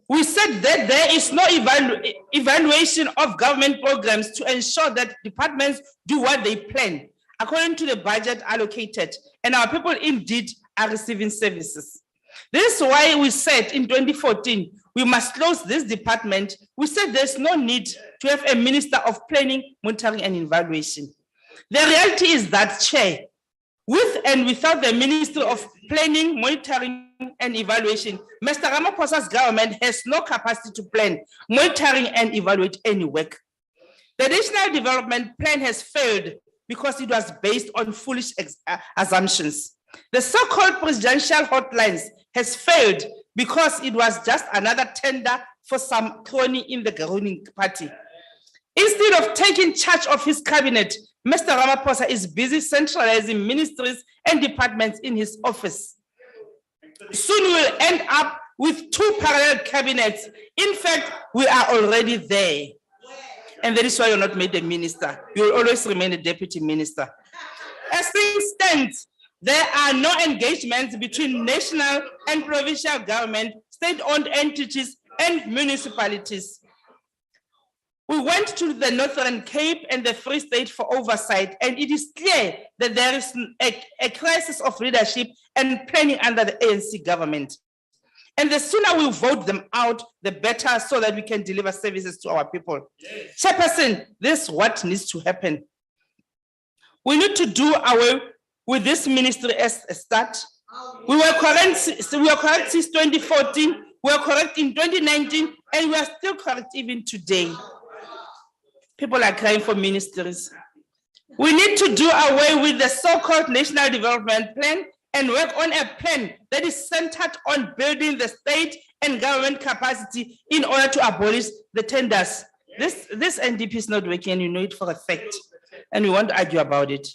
We said that there is no evaluation of government programs to ensure that departments do what they plan according to the budget allocated, and our people indeed are receiving services. This is why we said in 2014, we must close this department. We said there's no need to have a Minister of Planning, Monitoring and Evaluation. The reality is that, Chair, with and without the Ministry of Planning, Monitoring and Evaluation, Mr. Ramaphosa's government has no capacity to plan, monitoring and evaluate any work. The National Development Plan has failed because it was based on foolish assumptions. The so-called presidential hotlines has failed because it was just another tender for some crony in the ruling party. Instead of taking charge of his cabinet, Mr. Ramaphosa is busy centralizing ministries and departments in his office. Soon we'll end up with 2 parallel cabinets. In fact, we are already there. And that is why you're not made a minister. You will always remain a deputy minister. As things stand, there are no engagements between national and provincial government, state-owned entities, and municipalities. We went to the Northern Cape and the Free State for oversight, and it is clear that there is a crisis of leadership and planning under the ANC government. And the sooner we vote them out, the better, so that we can deliver services to our people. Chairperson, this is what needs to happen. We need to do away with this ministry as a start. We were correct since 2014, we were correct in 2019, and we are still correct even today. People are crying for ministries. We need to do away with the so-called National Development Plan and work on a plan that is centered on building the state and government capacity in order to abolish the tenders. This NDP is not working, and you know it for a fact, and we won't argue about it.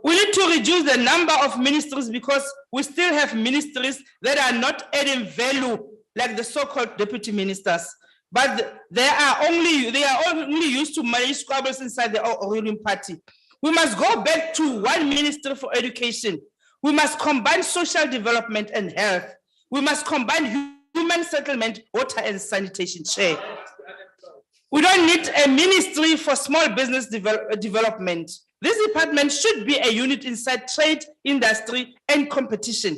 We need to reduce the number of ministries because we still have ministries that are not adding value, like the so-called deputy ministers. But they are only used to manage squabbles inside the ruling party. We must go back to one ministry for education. We must combine social development and health. We must combine human settlement, water and sanitation. Chair. We don't need a ministry for small business development. This department should be a unit inside trade, industry, and competition,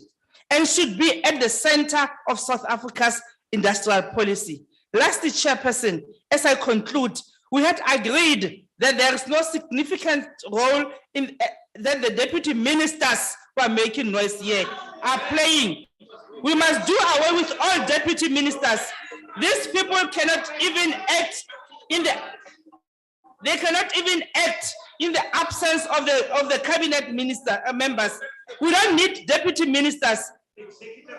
and should be at the center of South Africa's industrial policy. Lastly, Chairperson, as I conclude, we had agreed that there is no significant role in that the deputy ministers who are making noise here are playing. We must do away with all deputy ministers. These people cannot even act in the absence of the cabinet minister members. We don't need deputy ministers.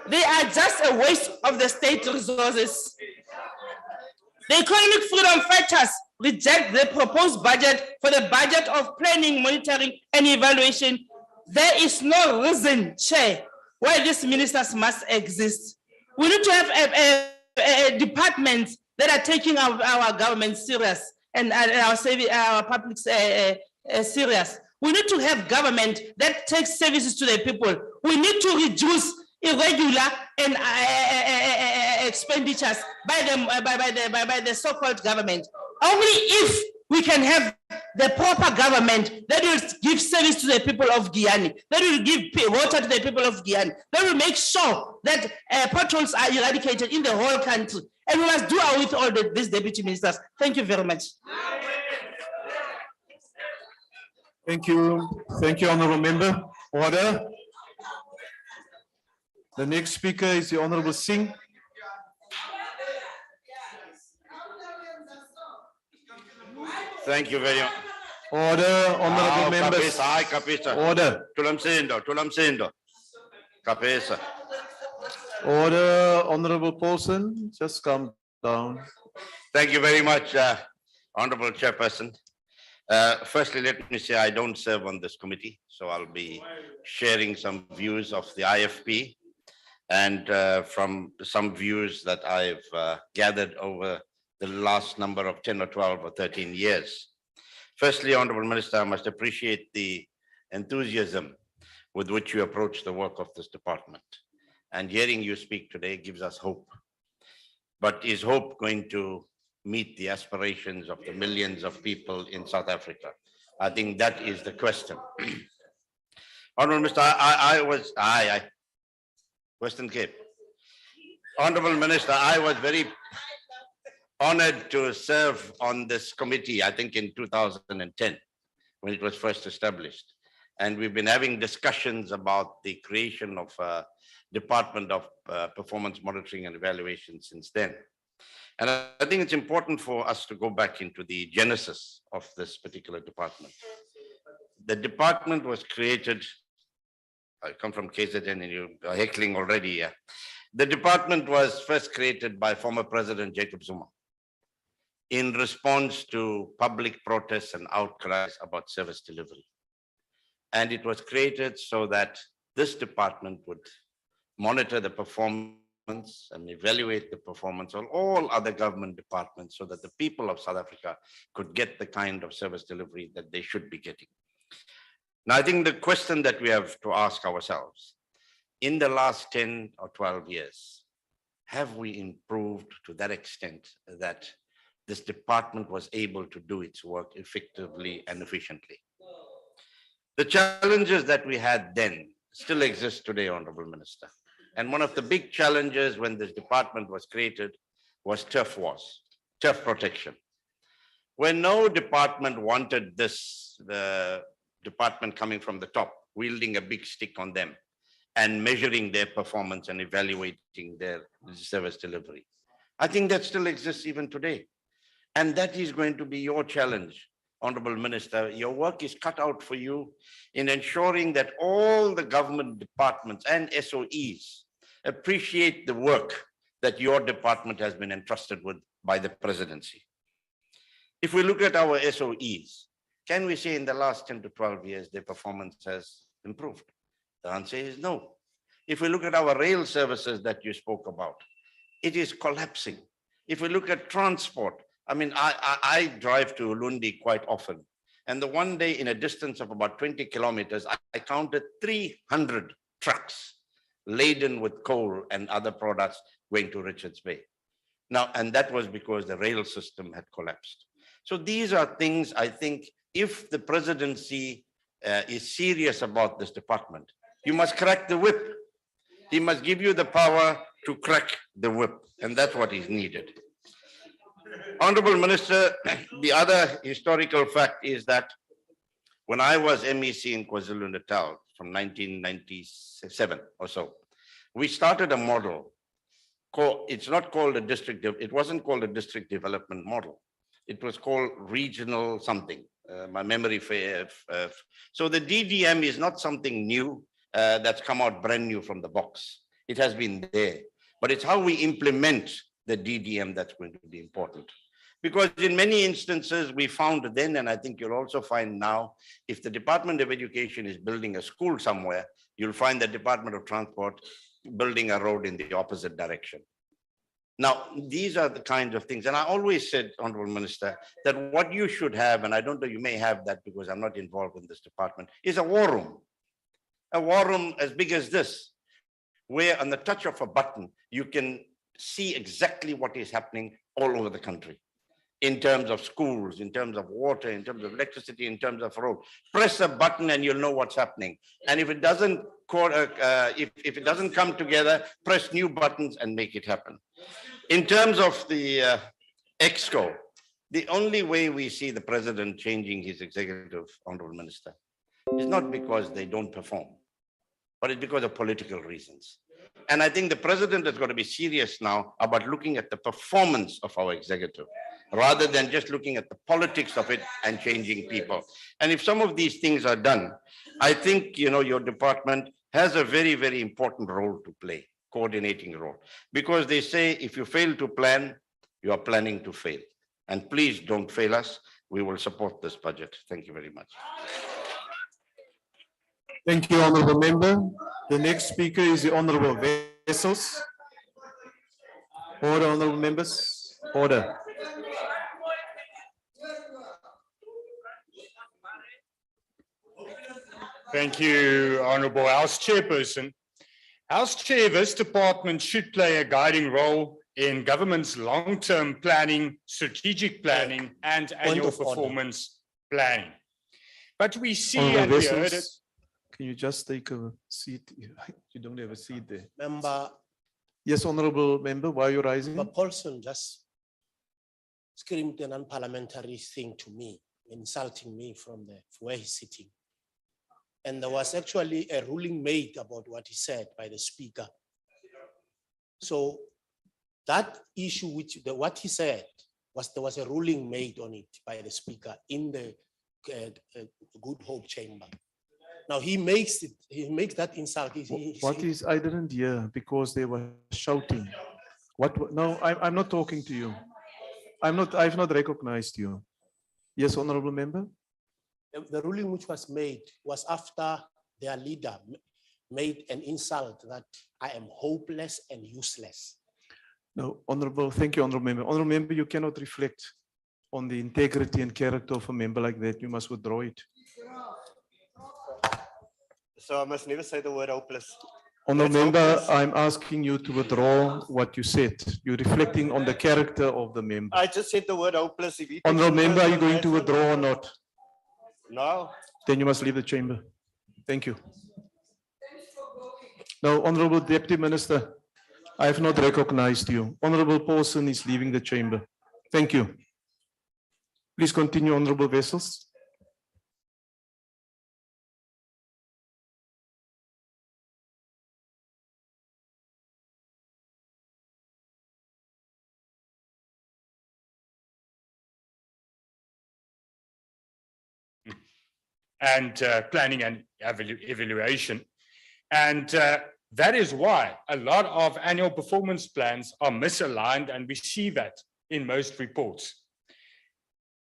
They are just a waste of the state resources. The economic freedom fighters reject the proposed budget for the budget of planning, monitoring, and evaluation. There is no reason, Chair, why these ministers must exist. We need to have a department that are taking our government serious and our public serious. We need to have government that takes services to the people. We need to reduce irregular and expenditures by the so-called government. Only if we can have the proper government that will give service to the people of Guyana, that will give water to the people of Guyana, that will make sure that potholes are eradicated in the whole country. And we must do away with all these deputy ministers. Thank you very much. Thank you. Thank you, Honourable Member. Order. The next speaker is the Honourable Singh. Thank you very much. Order, Honourable members. Ai, cabeça. Order. Tulamsindo. Cabeça. Order, Honourable Paulson. Just calm down. Thank you very much, Honorable Chairperson. Firstly, let me say I don't serve on this committee, so I'll be sharing some views of the IFP and from some views that I've gathered over the last number of 10 or 12 or 13 years. Firstly, Honorable Minister, I must appreciate the enthusiasm with which you approach the work of this department. And hearing you speak today gives us hope. But is hope going to meet the aspirations of the millions of people in South Africa? I think that is the question. Honorable Minister, Western Cape. Honorable Minister, I was very honored to serve on this committee, I think in 2010, when it was first established. And we've been having discussions about the creation of a Department of Performance Monitoring and Evaluation since then. And I think it's important for us to go back into the genesis of this particular department. The department was created, I come from KZN and you're heckling already. Yeah. The department was first created by former President Jacob Zuma in response to public protests and outcries about service delivery. And it was created so that this department would monitor the performance and evaluate the performance of all other government departments so that the people of South Africa could get the kind of service delivery that they should be getting. Now, I think the question that we have to ask ourselves, in the last 10 or 12 years, have we improved to that extent that this department was able to do its work effectively and efficiently? The challenges that we had then still exist today, Honorable Minister. And one of the big challenges when this department was created was turf wars, turf protection. When no department wanted this, the department coming from the top, wielding a big stick on them and measuring their performance and evaluating their service delivery. I think that still exists even today. And that is going to be your challenge, Honorable Minister. Your work is cut out for you in ensuring that all the government departments and SOEs appreciate the work that your department has been entrusted with by the presidency. If we look at our SOEs, can we say in the last 10 to 12 years their performance has improved? The answer is no. If we look at our rail services that you spoke about, it is collapsing. If we look at transport, I mean, I drive to Ulundi quite often. And the one day in a distance of about 20 kilometers, I counted 300 trucks laden with coal and other products going to Richards Bay. Now, and that was because the rail system had collapsed. So these are things I think if the presidency is serious about this department, you must crack the whip. He must give you the power to crack the whip, and that's what is needed. Honorable Minister, the other historical fact is that when I was MEC in KwaZulu-Natal from 1997 or so, we started a model called, it's not called a district, it wasn't called a district development model. It was called regional something. My memory. So the DDM is not something new that's come out brand new from the box. It has been there, but it's how we implement the DDM that's going to be important. Because in many instances we found then, and I think you'll also find now, if the Department of Education is building a school somewhere, you'll find the Department of Transport building a road in the opposite direction. Now, these are the kinds of things. And I always said, Honorable Minister, that what you should have, and I don't know, you may have that because I'm not involved in this department, is a war room. A war room as big as this, where on the touch of a button, you can see exactly what is happening all over the country. In terms of schools, in terms of water, in terms of electricity, in terms of road. Press a button and you'll know what's happening. And if it doesn't, if it doesn't come together, press new buttons and make it happen. In terms of the EXCO, the only way we see the president changing his executive, Honorable Minister, is not because they don't perform, but it's because of political reasons. And I think the president has got to be serious now about looking at the performance of our executive, rather than just looking at the politics of it and changing people. And if some of these things are done, I think, you know, your department has a very, very important role to play, coordinating role, because they say if you fail to plan, you are planning to fail. And please don't fail us. We will support this budget. Thank you very much. Thank you, Honorable Member. The next speaker is the Honorable Wessels. Order, Honorable Members. Order. Thank you, Honourable House Chairperson. House Chair, this department should play a guiding role in government's long-term planning, strategic planning, and annual performance planning. But we see and we heard it. Can you just take a seat? You don't have a seat there. Member Yes, Honorable Member, why are you rising? Paulson just screamed an unparliamentary thing to me, insulting me from where he's sitting. And there was actually a ruling made about what he said by the speaker. So that issue, what he said, there was a ruling made on it by the speaker in the Good Hope chamber. Now he makes that insult. I didn't hear because they were shouting. No, I'm not talking to you. I've not recognized you. Yes, Honorable Member. The ruling which was made was after their leader made an insult that I am hopeless and useless. No, Honorable, thank you, Honorable Member. Honorable Member, you cannot reflect on the integrity and character of a member like that. You must withdraw it. So I must never say the word hopeless. Honorable Member, I'm asking you to withdraw what you said. You're reflecting on the character of the member. I just said the word hopeless. If Honorable Member, are you going to withdraw or not? No. Then you must leave the chamber. Thank you. Now, Honorable Deputy Minister, I have not recognized you. Honorable Paulson is leaving the chamber. Thank you. Please continue, Honorable Wessels. And planning and evaluation. And that is why a lot of annual performance plans are misaligned, and we see that in most reports.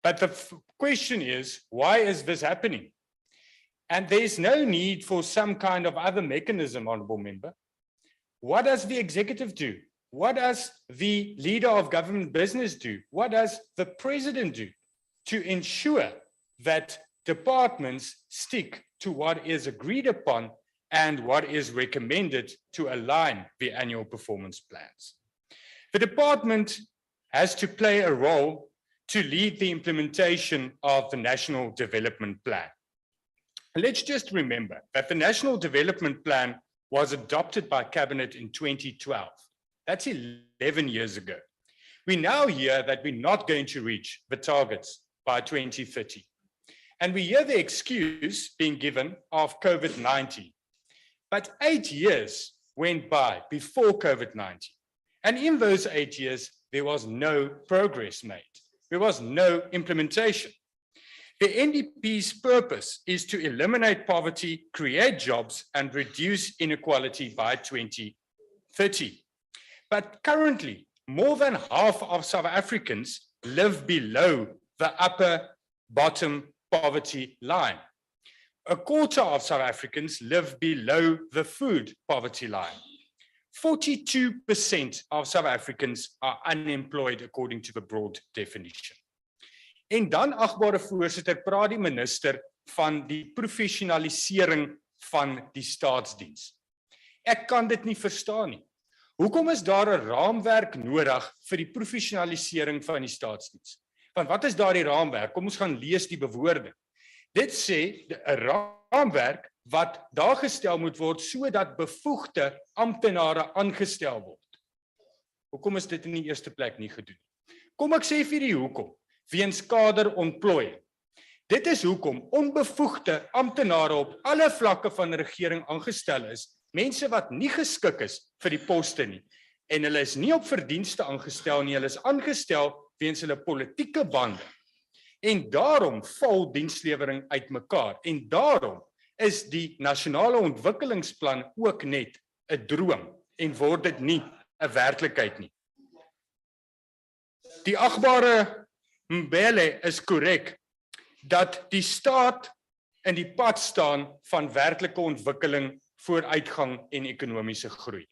But the question is, why is this happening? And there's no need for some kind of other mechanism, Honourable Member. What does the executive do? What does the leader of government business do? What does the president do to ensure that departments stick to what is agreed upon and what is recommended to align the annual performance plans? The department has to play a role to lead the implementation of the National Development Plan. Let's just remember that the National Development Plan was adopted by Cabinet in 2012. That's 11 years ago. We now hear that we're not going to reach the targets by 2030. And we hear the excuse being given of COVID-19. But 8 years went by before COVID-19. And in those 8 years, there was no progress made. There was no implementation. The NDP's purpose is to eliminate poverty, create jobs, and reduce inequality by 2030. But currently, more than half of South Africans live below the upper bottom poverty line. A quarter of South Africans live below the food poverty line. 42% of South Africans are unemployed according to the broad definition. En dan, agbare voorsitter, praat die minister van die professionalisering van die staatsdiens. Ek kan dit nie verstaan nie. Hoekom is daar 'n raamwerk nodig vir die professionalisering van die staatsdiens? Want wat is daardie raamwerk? Kom ons gaan lees die bewoording. Dit sê 'n raamwerk wat daar gestel moet word sodat bevoegde amptenare aangestel word. Hoekom is dit in die eerste plek nie gedoen? Kom ek sê vir die hoekom. Weens kaderontplooiing. Dit is hoekom onbevoegde amptenare op alle vlakke van die regering aangestel is, mense wat nie geskik is vir die poste nie. En hulle is nie op verdienste aangestel nie, hulle is aangestel weens hulle politieke bande. En daarom val dienslewering uitmekaar. En daarom is die nasionale ontwikkelingsplan ook net 'n droom en word dit nie 'n werklikheid nie. Die agbare Mbele is korrek dat die staat in die pad staan van werklike ontwikkeling, vooruitgang en ekonomiese groei.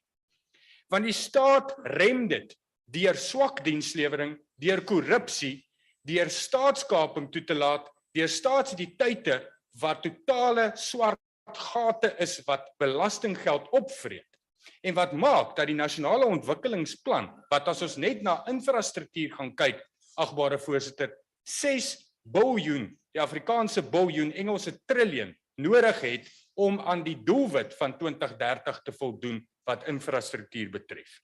Want die staat rem dit deur swak dienslewering, deur korrupsie, deur staatskaping toe te laat, deur staatsentiteite wat totale swart gate is wat belastinggeld opvreet. En wat maak dat die nasionale ontwikkelingsplan, wat as ons net na infrastruktuur gaan kyk, agbare voorsitter, 6 biljoen, die Afrikaanse biljoen, Engelse triljoen, nodig het om aan die doelwit van 2030 te voldoen wat infrastruktuur betref.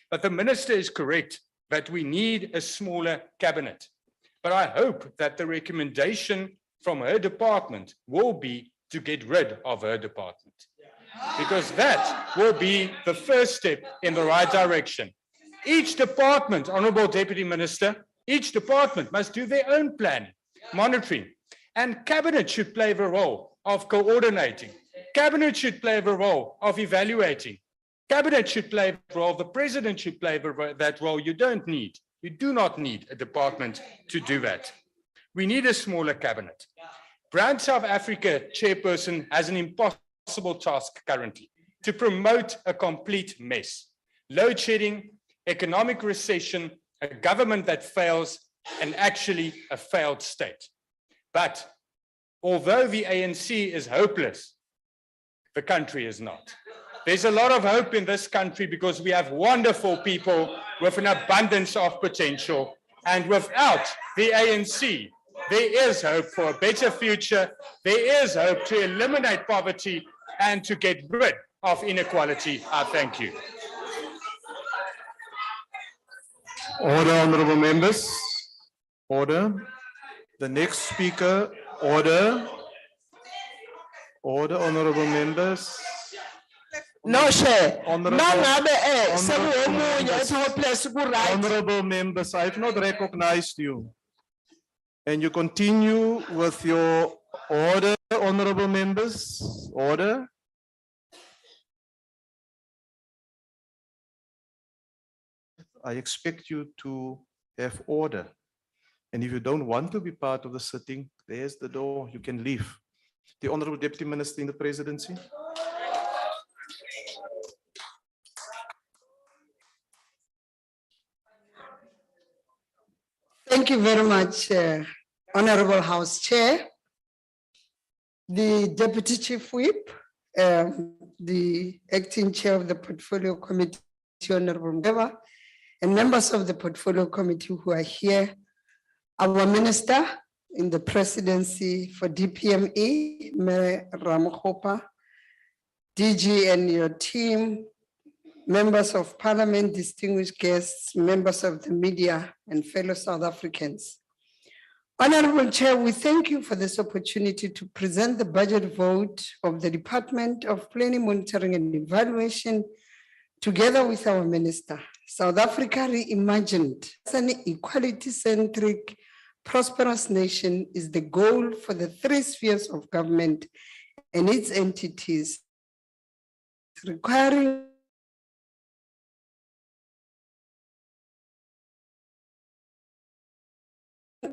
But the minister is correct that we need a smaller cabinet. But I hope that the recommendation from her department will be to get rid of her department. Because that will be the first step in the right direction. Each department, Honourable Deputy Minister, each department must do their own planning, monitoring, and cabinet should play the role of coordinating. Cabinet should play the role of evaluating. Cabinet should play the role, the president should play that role. You do not need a department to do that. We need a smaller cabinet. Brand South Africa chairperson has an impossible task currently to promote a complete mess. Load shedding, economic recession, a government that fails, and actually a failed state. But although the ANC is hopeless, the country is not. There's a lot of hope in this country because we have wonderful people with an abundance of potential. And without the ANC, there is hope for a better future. There is hope to eliminate poverty and to get rid of inequality. I thank you. Order, honorable members. Order. The next speaker, order. Order, honorable members. No, Chair. Honorable- Honorable members, I have not recognized you. And you continue with your order, honorable members. Order. I expect you to have order. And if you don't want to be part of the sitting, there's the door, you can leave. The Honorable Deputy Minister in the Presidency. Thank you very much, Honorable House Chair, the Deputy Chief Whip, the Acting Chair of the Portfolio Committee, Honorable Mbeva, and members of the Portfolio Committee who are here, our Minister in the Presidency for DPME, Mayor Ramokgopa, DG and your team, members of Parliament, distinguished guests, members of the media, and fellow South Africans. Honorable Chair, we thank you for this opportunity to present the budget vote of the Department of Planning, Monitoring and Evaluation together with our Minister. South Africa reimagined as an equality-centric, prosperous nation is the goal for the three spheres of government and its entities, requiring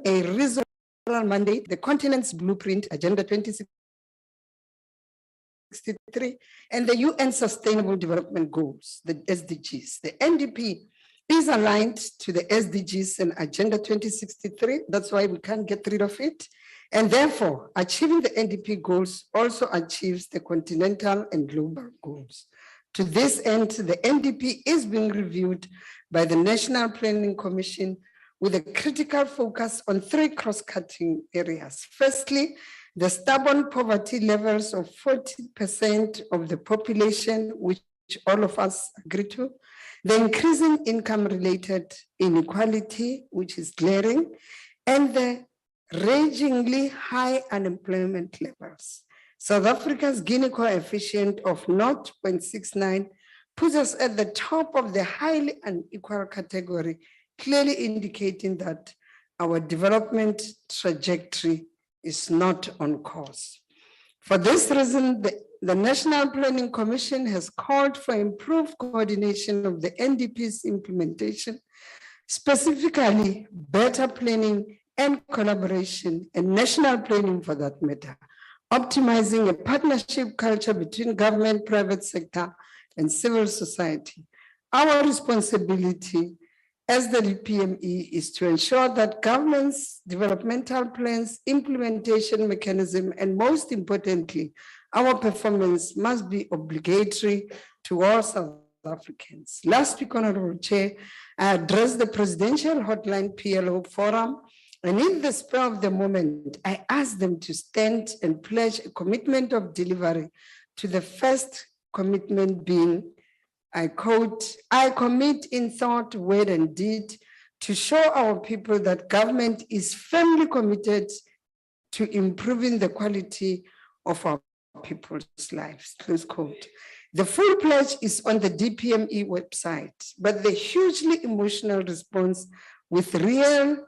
a reasonable mandate, the continent's blueprint, Agenda 2063, and the UN Sustainable Development Goals, the SDGs. The NDP is aligned to the SDGs and Agenda 2063. That's why we can't get rid of it. And therefore, achieving the NDP goals also achieves the continental and global goals. To this end, the NDP is being reviewed by the National Planning Commission with a critical focus on three cross-cutting areas. Firstly, the stubborn poverty levels of 40% of the population, which all of us agree to, the increasing income-related inequality, which is glaring, and the ragingly high unemployment levels. South Africa's Gini coefficient of 0.69 puts us at the top of the highly unequal category, clearly indicating that our development trajectory is not on course. For this reason, the National Planning Commission has called for improved coordination of the NDP's implementation, specifically better planning and collaboration, and national planning for that matter, optimizing a partnership culture between government, private sector, and civil society. Our responsibility as the PME is to ensure that government's developmental plans, implementation mechanism, and most importantly, our performance must be obligatory to all South Africans. Last week, Honorable Chair, I addressed the Presidential Hotline PLO Forum, and in the spur of the moment, I asked them to stand and pledge a commitment of delivery, to the first commitment being, I quote, "I commit in thought, word, and deed to show our people that government is firmly committed to improving the quality of our people's lives," close quote. The full pledge is on the DPME website, but the hugely emotional response with real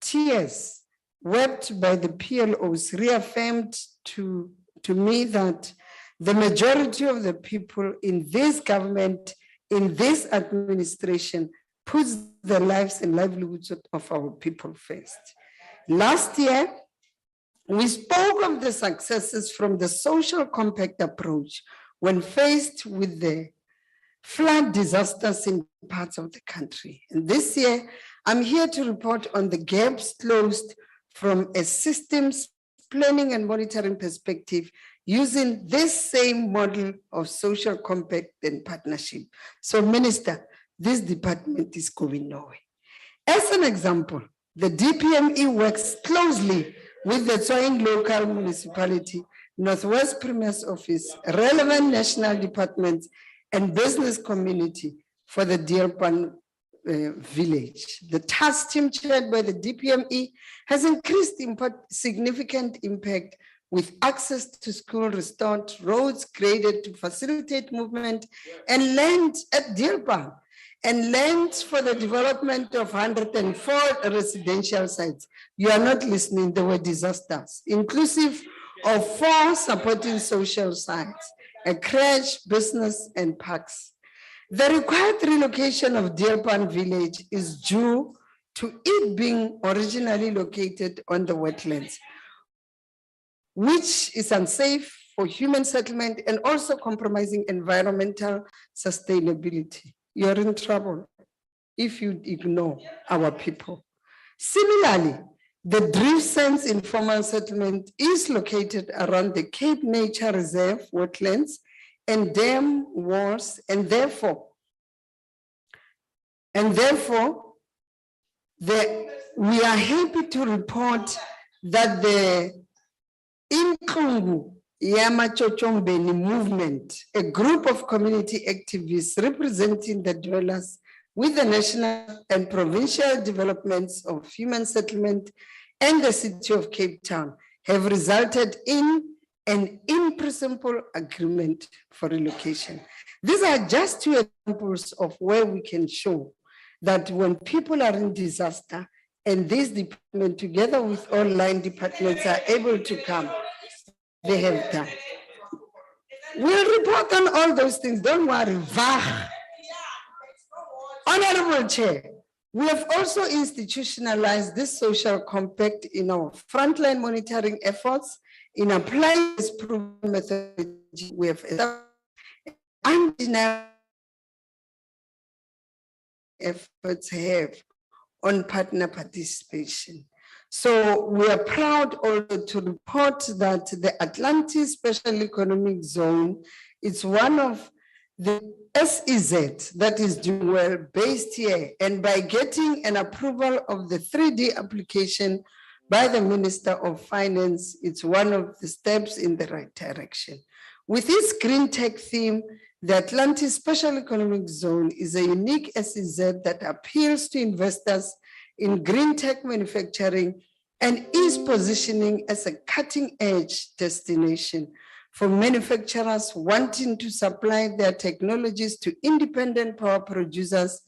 tears wept by the PLOs reaffirmed to me that the majority of the people in this government, in this administration, puts the lives and livelihoods of our people first. Last year, we spoke of the successes from the social compact approach when faced with the flood disasters in parts of the country. And this year, I'm here to report on the gaps closed from a systems planning and monitoring perspective using this same model of social compact and partnership. So, Minister, this department is going nowhere. As an example, the DPME works closely with the Tsoing local municipality, Northwest Premier's office, relevant national departments, and business community for the Deerpan village. The task team chaired by the DPME has increased significant impact with access to school restored, roads graded to facilitate movement, and land at Deerpan, and land for the development of 104 residential sites. You are not listening, there were disasters, inclusive of 4 supporting social sites, a crèche, business, and parks. The required relocation of Deerpan village is due to it being originally located on the wetlands, which is unsafe for human settlement and also compromising environmental sustainability. You're in trouble if you ignore our people. Similarly, the Drift Sands informal settlement is located around the Cape Nature Reserve wetlands and dam walls, and therefore, we are happy to report that the Inkungu Yamachochombeni movement, a group of community activists representing the dwellers with the national and provincial developments of human settlement and the city of Cape Town, have resulted in an in-principle agreement for relocation. These are just 2 examples of where we can show that when people are in disaster, And this department, together with all line departments, are able to come. They have done. We'll report on all those things, don't worry. Honorable Chair, we have also institutionalized this social compact in our frontline monitoring efforts. In applying this proven methodology, we have undeniable efforts have on partner participation. So we are proud also to report that the Atlantic Special Economic Zone is one of the SEZ that is doing well based here. And by getting an approval of the 3D application by the Minister of Finance, it's one of the steps in the right direction. With its green tech theme, the Atlantic Special Economic Zone is a unique SEZ that appeals to investors in green tech manufacturing and is positioning as a cutting edge destination for manufacturers wanting to supply their technologies to independent power producers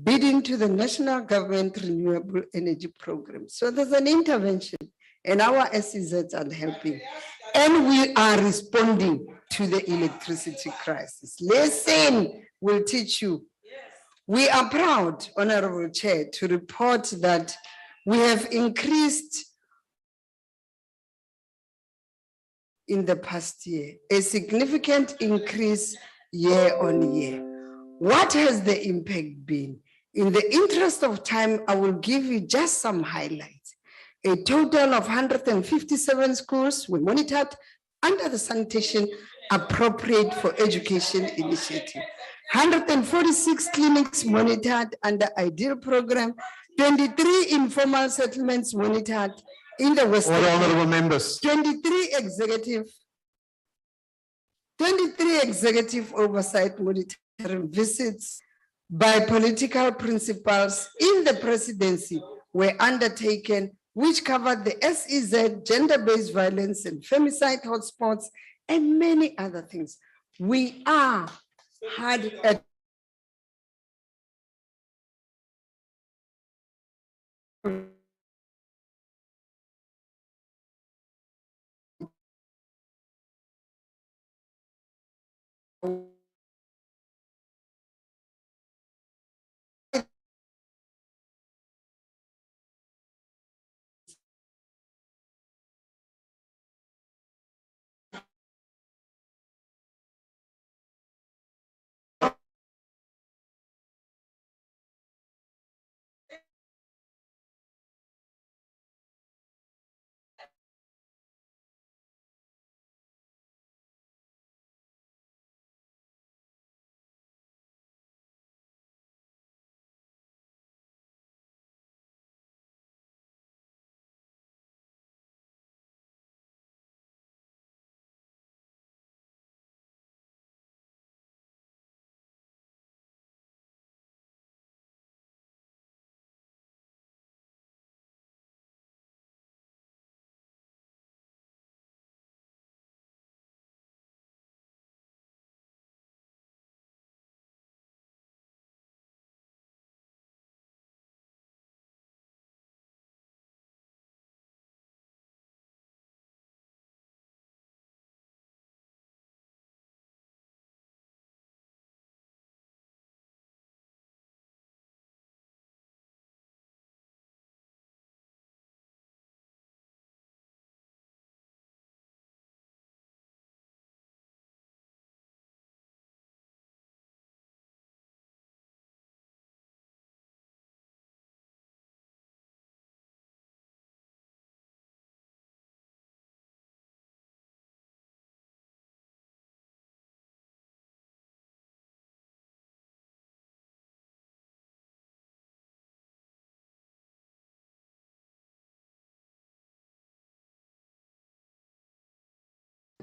bidding to the national government renewable energy program. So there's an intervention and our SEZs are helping. And we are responding to the electricity crisis. Listen, we'll teach you. We are proud, Honorable Chair, to report that we have increased in the past year, a significant increase year on year. What has the impact been? In the interest of time, I will give you just some highlights. A total of 157 schools were monitored under the sanitation appropriate for education initiative. 146 clinics monitored under ideal program, 23 informal settlements monitored in the Western. Order, honorable members. 23 executive oversight monitoring visits by political principals in the presidency were undertaken, which covered the SEZ, gender-based violence and femicide hotspots, and many other things. We are hard at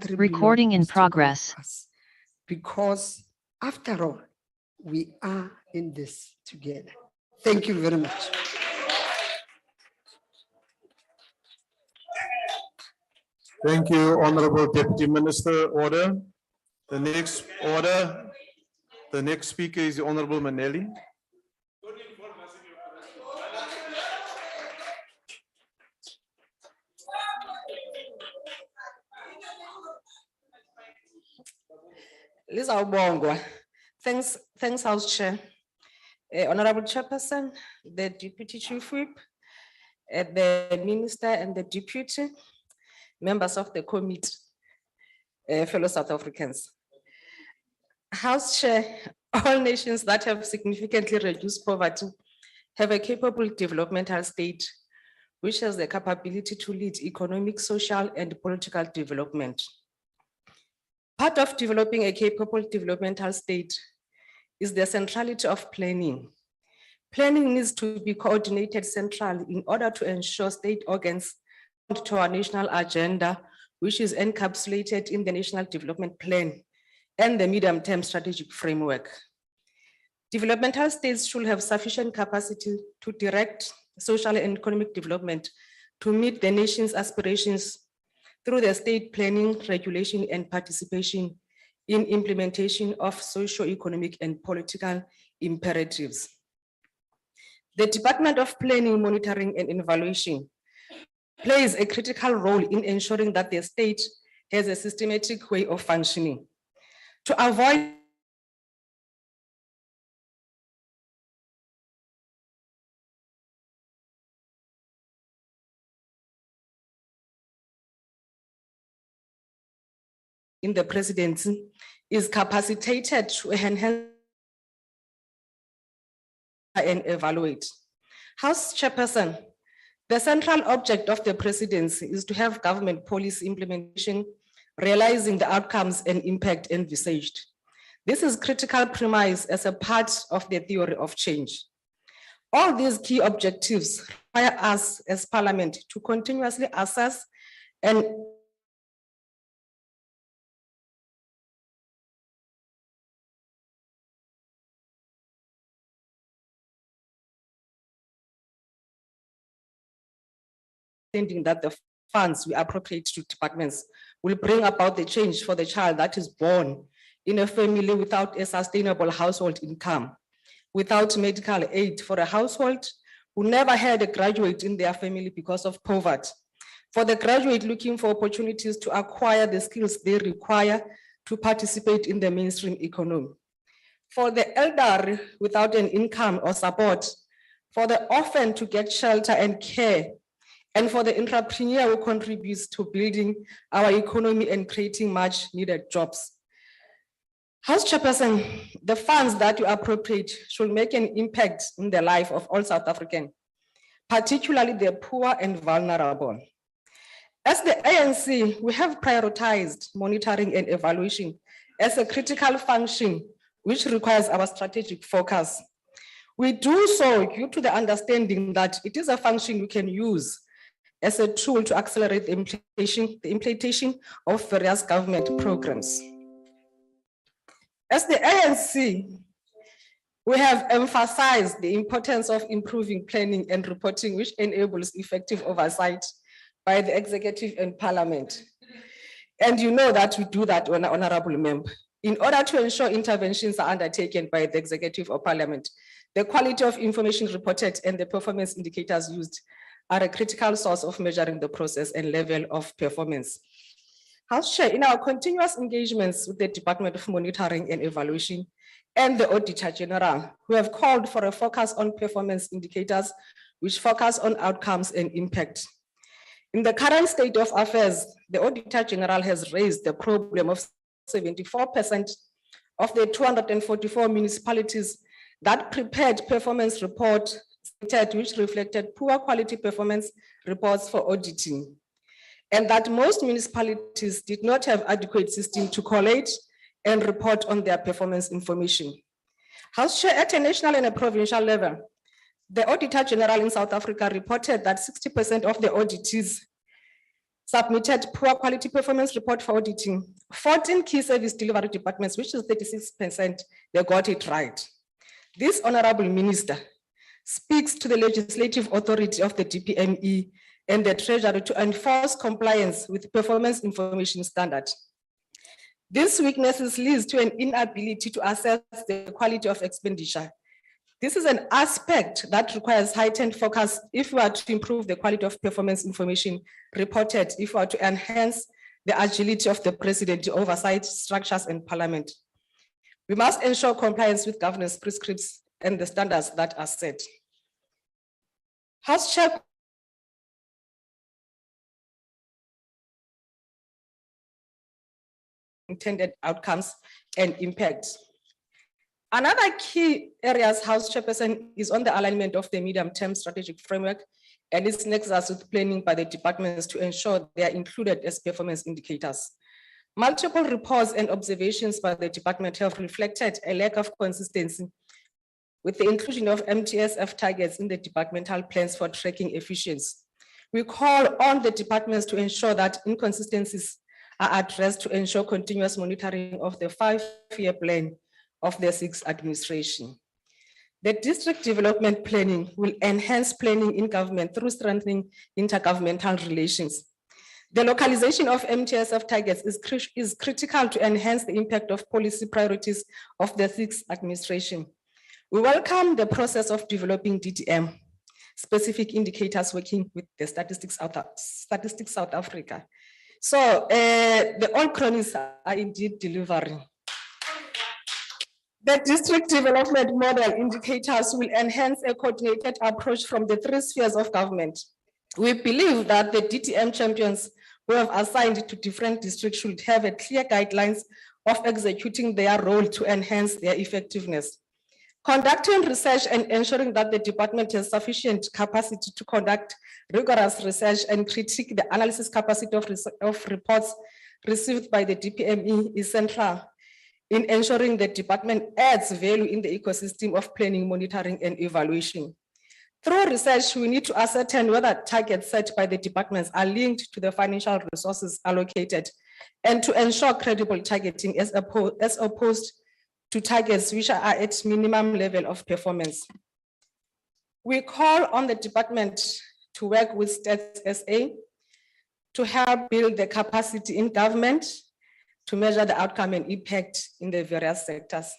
Recording in progress. Because after all, we are in this together. Thank you very much. Thank you, Honorable Deputy Minister. Order. The next speaker is the Honorable Manelli. Lizawubongwa. Thanks, House Chair. Honorable Chairperson, the Deputy Chief Whip, the Minister and the Deputy, members of the committee, fellow South Africans. House Chair, all nations that have significantly reduced poverty have a capable developmental state which has the capability to lead economic, social, and political development. Part of developing a capable developmental state is the centrality of planning. Planning needs to be coordinated centrally in order to ensure state organs to our national agenda, which is encapsulated in the National Development Plan and the medium-term strategic framework. Developmental states should have sufficient capacity to direct social and economic development to meet the nation's aspirations through the state planning, regulation, and participation in implementation of socio-economic and political imperatives. The Department of Planning, Monitoring, and Evaluation plays a critical role in ensuring that the state has a systematic way of functioning. To avoid in the presidency is capacitated to enhance and evaluate. House Chairperson, the central object of the presidency is to have government policy implementation, realizing the outcomes and impact envisaged. This is critical premise as a part of the theory of change. All these key objectives require us as Parliament to continuously assess and that the funds we appropriate to departments will bring about the change for the child that is born in a family without a sustainable household income, without medical aid, for a household who never had a graduate in their family because of poverty, for the graduate looking for opportunities to acquire the skills they require to participate in the mainstream economy, for the elderly without an income or support, for the orphan to get shelter and care, and for the entrepreneur who contributes to building our economy and creating much needed jobs. House Chairperson, the funds that you appropriate should make an impact in the life of all South Africans, particularly the poor and vulnerable. As the ANC, we have prioritized monitoring and evaluation as a critical function which requires our strategic focus. We do so due to the understanding that it is a function we can use as a tool to accelerate the implementation of various government programs. As the ANC, we have emphasized the importance of improving planning and reporting, which enables effective oversight by the executive and parliament. And you know that we do that, honorable member. In order to ensure interventions are undertaken by the executive or parliament, the quality of information reported and the performance indicators used are a critical source of measuring the process and level of performance. House Chair, in our continuous engagements with the Department of Monitoring and Evaluation and the Auditor General, we have called for a focus on performance indicators which focus on outcomes and impact. In the current state of affairs, the Auditor General has raised the problem of 74% of the 244 municipalities that prepared performance report which reflected poor quality performance reports for auditing, and that most municipalities did not have adequate system to collate and report on their performance information. House Chair, at a national and a provincial level, the Auditor General in South Africa reported that 60% of the auditees submitted poor quality performance report for auditing. 14 key service delivery departments, which is 36%, they got it right. This honorable minister speaks to the legislative authority of the DPME and the Treasury to enforce compliance with performance information standard. This weaknesses leads to an inability to assess the quality of expenditure. This is an aspect that requires heightened focus if we are to improve the quality of performance information reported, if we are to enhance the agility of the president to oversight structures and parliament. We must ensure compliance with governance prescripts and the standards that are set. House Chair intended outcomes and impacts. Another key areas House Chairperson is on the alignment of the medium-term strategic framework and its nexus with planning by the departments to ensure they are included as performance indicators. Multiple reports and observations by the department have reflected a lack of consistency with the inclusion of MTSF targets in the departmental plans for tracking efficiency. We call on the departments to ensure that inconsistencies are addressed to ensure continuous monitoring of the 5-year plan of the 6th administration. The district development planning will enhance planning in government through strengthening intergovernmental relations. The localization of MTSF targets is critical to enhance the impact of policy priorities of the 6th administration. We welcome the process of developing DDM, specific indicators working with the Statistics South Africa. So the all cronies are indeed delivering. The district development model indicators will enhance a coordinated approach from the 3 spheres of government. We believe that the DTM champions who have assigned to different districts should have a clear guidelines of executing their role to enhance their effectiveness. Conducting research and ensuring that the department has sufficient capacity to conduct rigorous research and critique the analysis capacity of reports received by the DPME is central in ensuring the department adds value in the ecosystem of planning, monitoring, and evaluation. Through research, we need to ascertain whether targets set by the departments are linked to the financial resources allocated and to ensure credible targeting as opposed to targets which are at minimum level of performance. We call on the department to work with Stats SA to help build the capacity in government to measure the outcome and impact in the various sectors.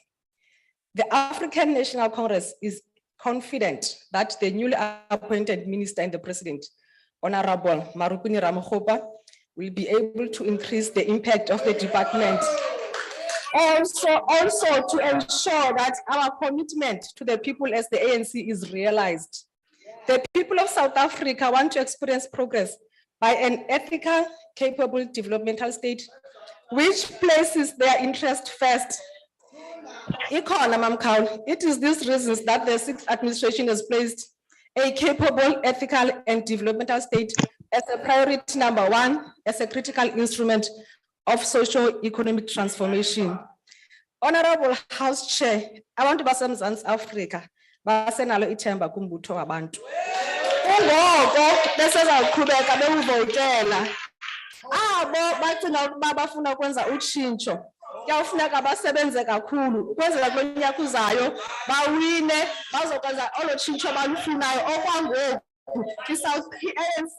The African National Congress is confident that the newly appointed minister and the president, Honorable Marupini Ramokgopa, will be able to increase the impact of the department. Also to ensure that our commitment to the people as the ANC is realized. The people of South Africa want to experience progress by an ethical, capable developmental state which places their interest first. It is these reasons that the 6th administration has placed a capable, ethical, and developmental state as a priority number 1, as a critical instrument of socio-economic transformation. Honorable House Chair, I want to say Mzansi Africa, basenalo ithemba kumbutho wabantu. Ngoko besezawuqhubeka bewuvotela. Abo bacinga ukuba bafuna ukwenza utshintsho. Kuyawufuneka basebenze kakhulu ukwenzela kulo nyaka uzayo bawine bazokwenza olo tshintsho balufunayo okwangoku i-ANC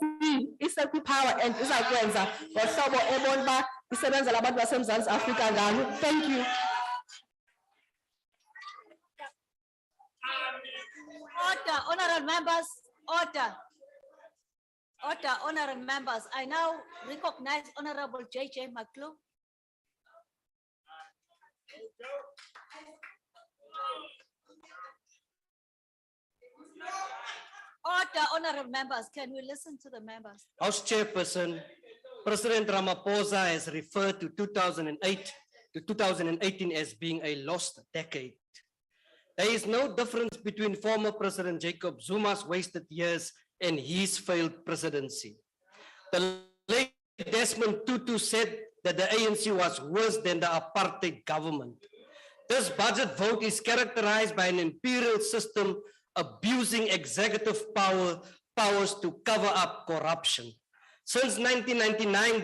isekwi-power and izakwenza ngohlobo ebona uba isebenzela abantu baseMzantsi Afrika ngalo. Thank you. Order, honorable members, order. Order, honorable members. I now recognize Honorable JJ McClure. Order, honorable members. Can we listen to the members? House Chairperson, President Ramaphosa has referred to 2008 to 2018 as being a lost decade. There is no difference between former President Jacob Zuma's wasted years and his failed presidency. The late Desmond Tutu said that the ANC was worse than the apartheid government. This budget vote is characterized by an imperial system abusing executive powers to cover up corruption. Since 1999,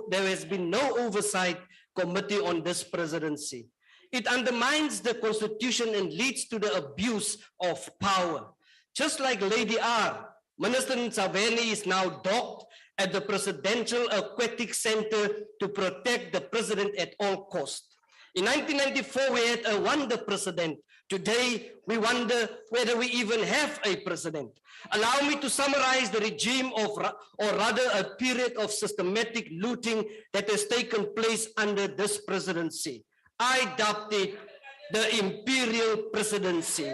there has been no oversight committee on this presidency. It undermines the constitution and leads to the abuse of power. Just like Lady R, Minister Nsaveni is now docked at the Presidential Aquatic Center to protect the president at all costs. In 1994, we had a wonder president. Today, we wonder whether we even have a president. Allow me to summarize the regime of, or rather a period of systematic looting that has taken place under this presidency. I dubbed it the imperial presidency.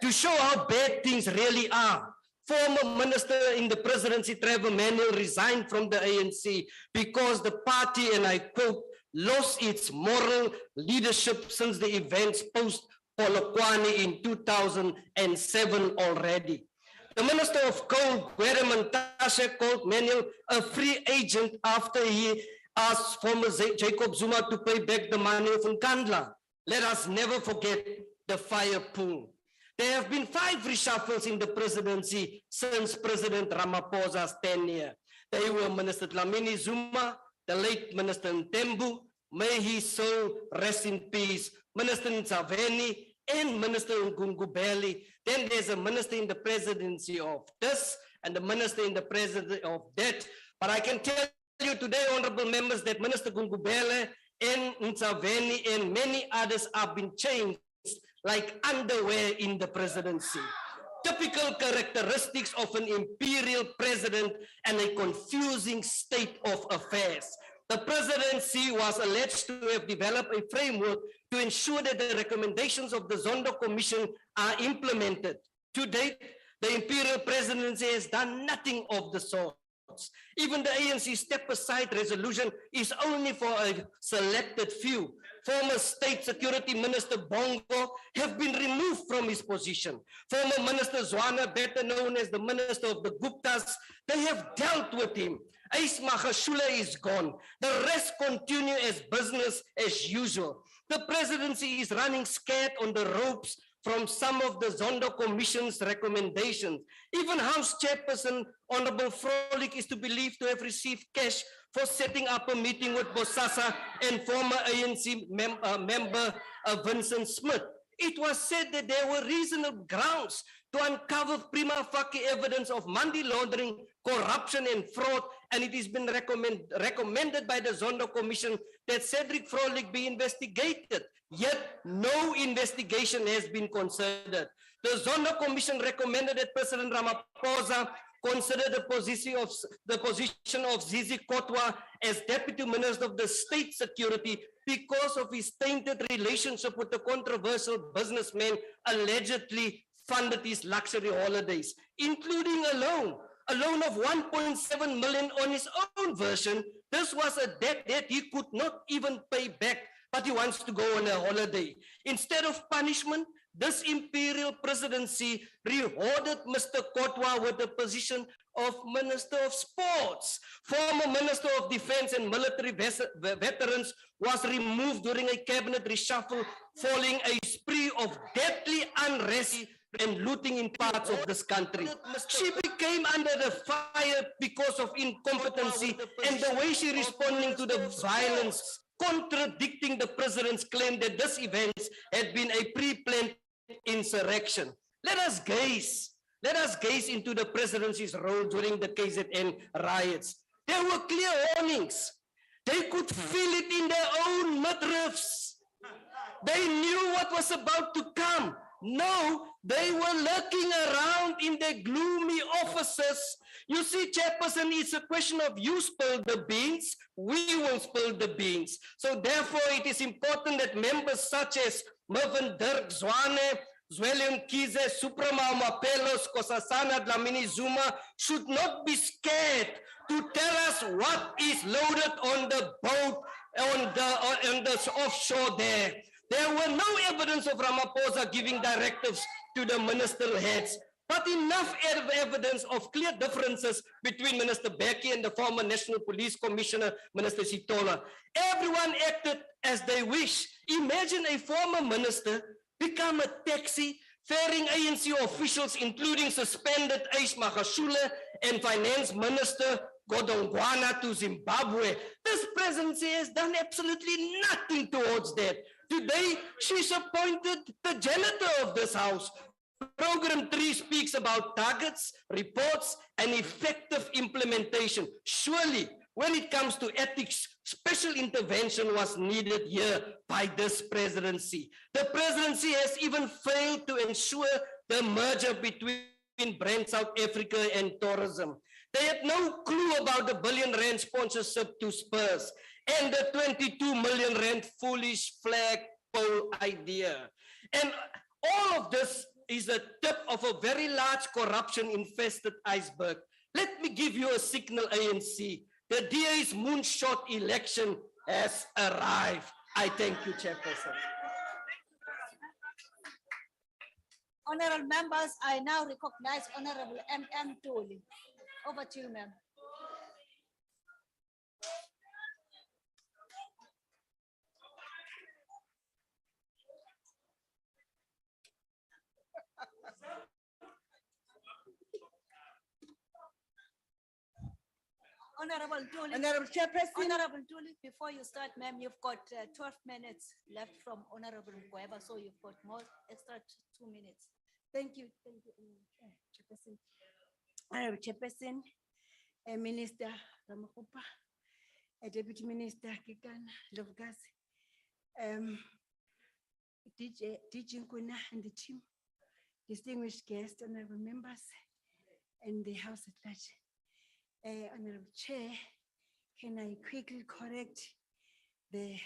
To show how bad things really are, former minister in the presidency, Trevor Manuel, resigned from the ANC because the party, and I quote, lost its moral leadership since the events post-Polokwane in 2007 already. The Minister of Coal, Gwede Mantashe, called Manuel a free agent after he asked former Jacob Zuma to pay back the money of Nkandla. Let us never forget the fire pool. There have been 5 reshuffles in the presidency since President Ramaphosa's tenure. They were Minister Dlamini Zuma, the late Minister Ntembu, may his soul rest in peace, Minister Ntshavheni, and Minister Ngungubeli. Then there's a minister in the presidency of this and the minister in the presidency of that. But I can tell you today, honorable members, that Minister Ngungubeli and Ntshavheni and many others have been changed like underwear in the presidency. Typical characteristics of an imperial president and a confusing state of affairs. The presidency was alleged to have developed a framework to ensure that the recommendations of the Zondo Commission are implemented. To date, the imperial presidency has done nothing of the sort. Even the ANC step-aside resolution is only for a selected few. Former State Security Minister Bongo have been removed from his position. Former Minister Zwana, better known as the Minister of the Guptas, they have dealt with him. Ace Magashule is gone. The rest continue as business as usual. The presidency is running scared on the ropes from some of the Zondo Commission's recommendations. Even House Chairperson Honorable Frolik is to believe to have received cash for setting up a meeting with Bosasa and former ANC member Vincent Smith. It was said that there were reasonable grounds to uncover prima facie evidence of money laundering, corruption and fraud, and it has been recommended by the Zondo Commission that Cedric Frolik be investigated, yet no investigation has been considered. The Zondo Commission recommended that President Ramaphosa consider the position of Zizi Kotwa as Deputy Minister of the State Security because of his tainted relationship with the controversial businessman allegedly funded his luxury holidays, including a loan of 1.7 million on his own version. This was a debt that he could not even pay back, but he wants to go on a holiday. Instead of punishment, this imperial presidency rewarded Mr. Kotwa with the position of Minister of Sports. Former Minister of Defense and Military Veterans was removed during a cabinet reshuffle following a spree of deadly unrest and looting in parts of this country. She became under the fire because of incompetency and the way she responding to the violence, contradicting the president's claim that this event had been a pre-planned insurrection. Let us gaze into the presidency's role during the KZN riots. There were clear warnings. They could feel it in their own midriffs. They knew what was about to come. No, they were lurking around in their gloomy offices. You see, Chairperson, it's a question of you spill the beans, we will spill the beans. So therefore, it is important that members such as Mervyn Dirk Zwane, Zwelium Kize, Suprama Mapelos, Kosasana Dlamini Zuma should not be scared to tell us what is loaded on the boat, on the offshore there. There were no evidence of Ramaphosa giving directives to the ministerial heads, but enough evidence of clear differences between Minister Becky and the former National Police Commissioner, Minister Sitola. Everyone acted as they wish. Imagine a former minister become a taxi ferrying ANC officials, including suspended Ace Magashule and Finance Minister Godongwana to Zimbabwe. This presidency has done absolutely nothing towards that. Today, she's appointed the janitor of this house. Program 3 speaks about targets, reports, and effective implementation. Surely, when it comes to ethics, special intervention was needed here by this presidency. The presidency has even failed to ensure the merger between Brand South Africa and tourism. They had no clue about the R1 billion sponsorship to Spurs and the 22 million rand foolish flagpole idea. And all of this is a tip of a very large corruption infested iceberg. Let me give you a signal, ANC. The DA's moonshot election has arrived. I thank you, Chairperson. Honorable members, I now recognize Honorable M.M. Tuli. Over to you, ma'am. Honorable Tuli. Honorable Chairperson. Honorable Tuli, before you start, ma'am, you've got 12 minutes left from Honorable Mkweba, so you've got more extra 2 minutes. Thank you, Chairperson. Honorable Chairperson, Minister Ramakupa, Deputy Minister Kikan Lovgas, DJ Nkuna and the team, distinguished guests, honorable members, and the House at large. Honorable Chair, can I quickly correct the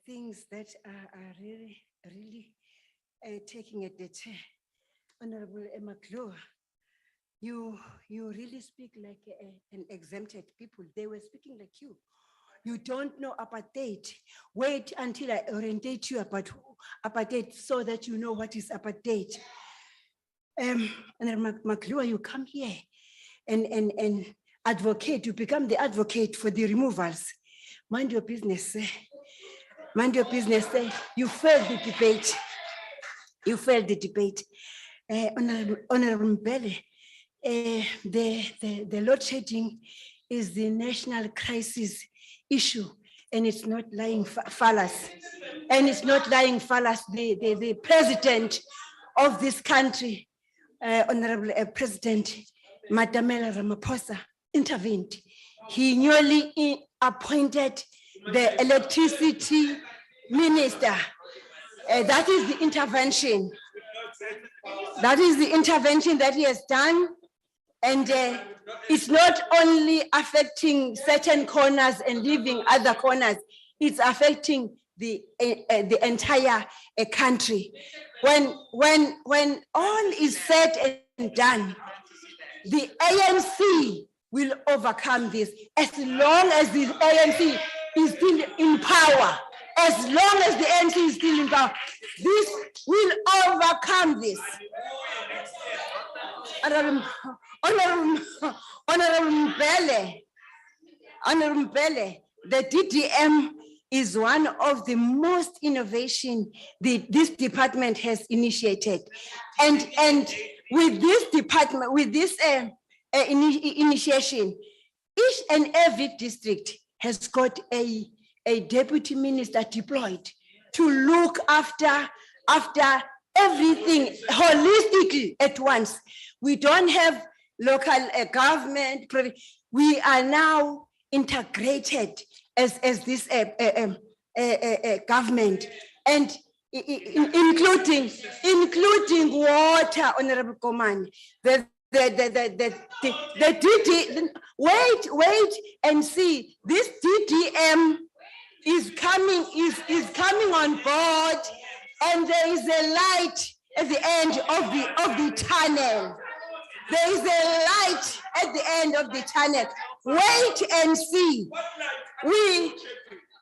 things that are really taking at the chair? Honorable Emma Clough, you really speak like an exempted people. They were speaking like you. You don't know apartheid. Wait until I orientate you about apartheid so that you know what is apartheid. Honorable McClure, you come here and advocate, you become the advocate for the removals. Mind your business. Mind your business. You failed the debate. You failed the debate. Honorable Mbele, the load shedding is the national crisis issue, and it's not lying fallacy. And it's not lying fallacy. The president of this country, Honorable President Madamela Ramaphosa, intervened. He newly appointed the electricity minister. That is the intervention. That is the intervention that he has done. And it's not only affecting certain corners and leaving other corners, it's affecting the entire country. When all is said and done, the ANC will overcome this as long as the ANC is still in power. As long as the ANC is still in power, this will overcome this. Honorable Mbele, the DDM is one of the most innovation this department has initiated. And with this department, with this initiation, each and every district has got a deputy minister deployed to look after everything holistically at once. We don't have local government. We are now integrated as this government, and including water, Honorable Komani. The DD, wait and see. This DDM is coming on board, and there is a light at the end of the tunnel. There is a light at the end of the tunnel. Wait and see. We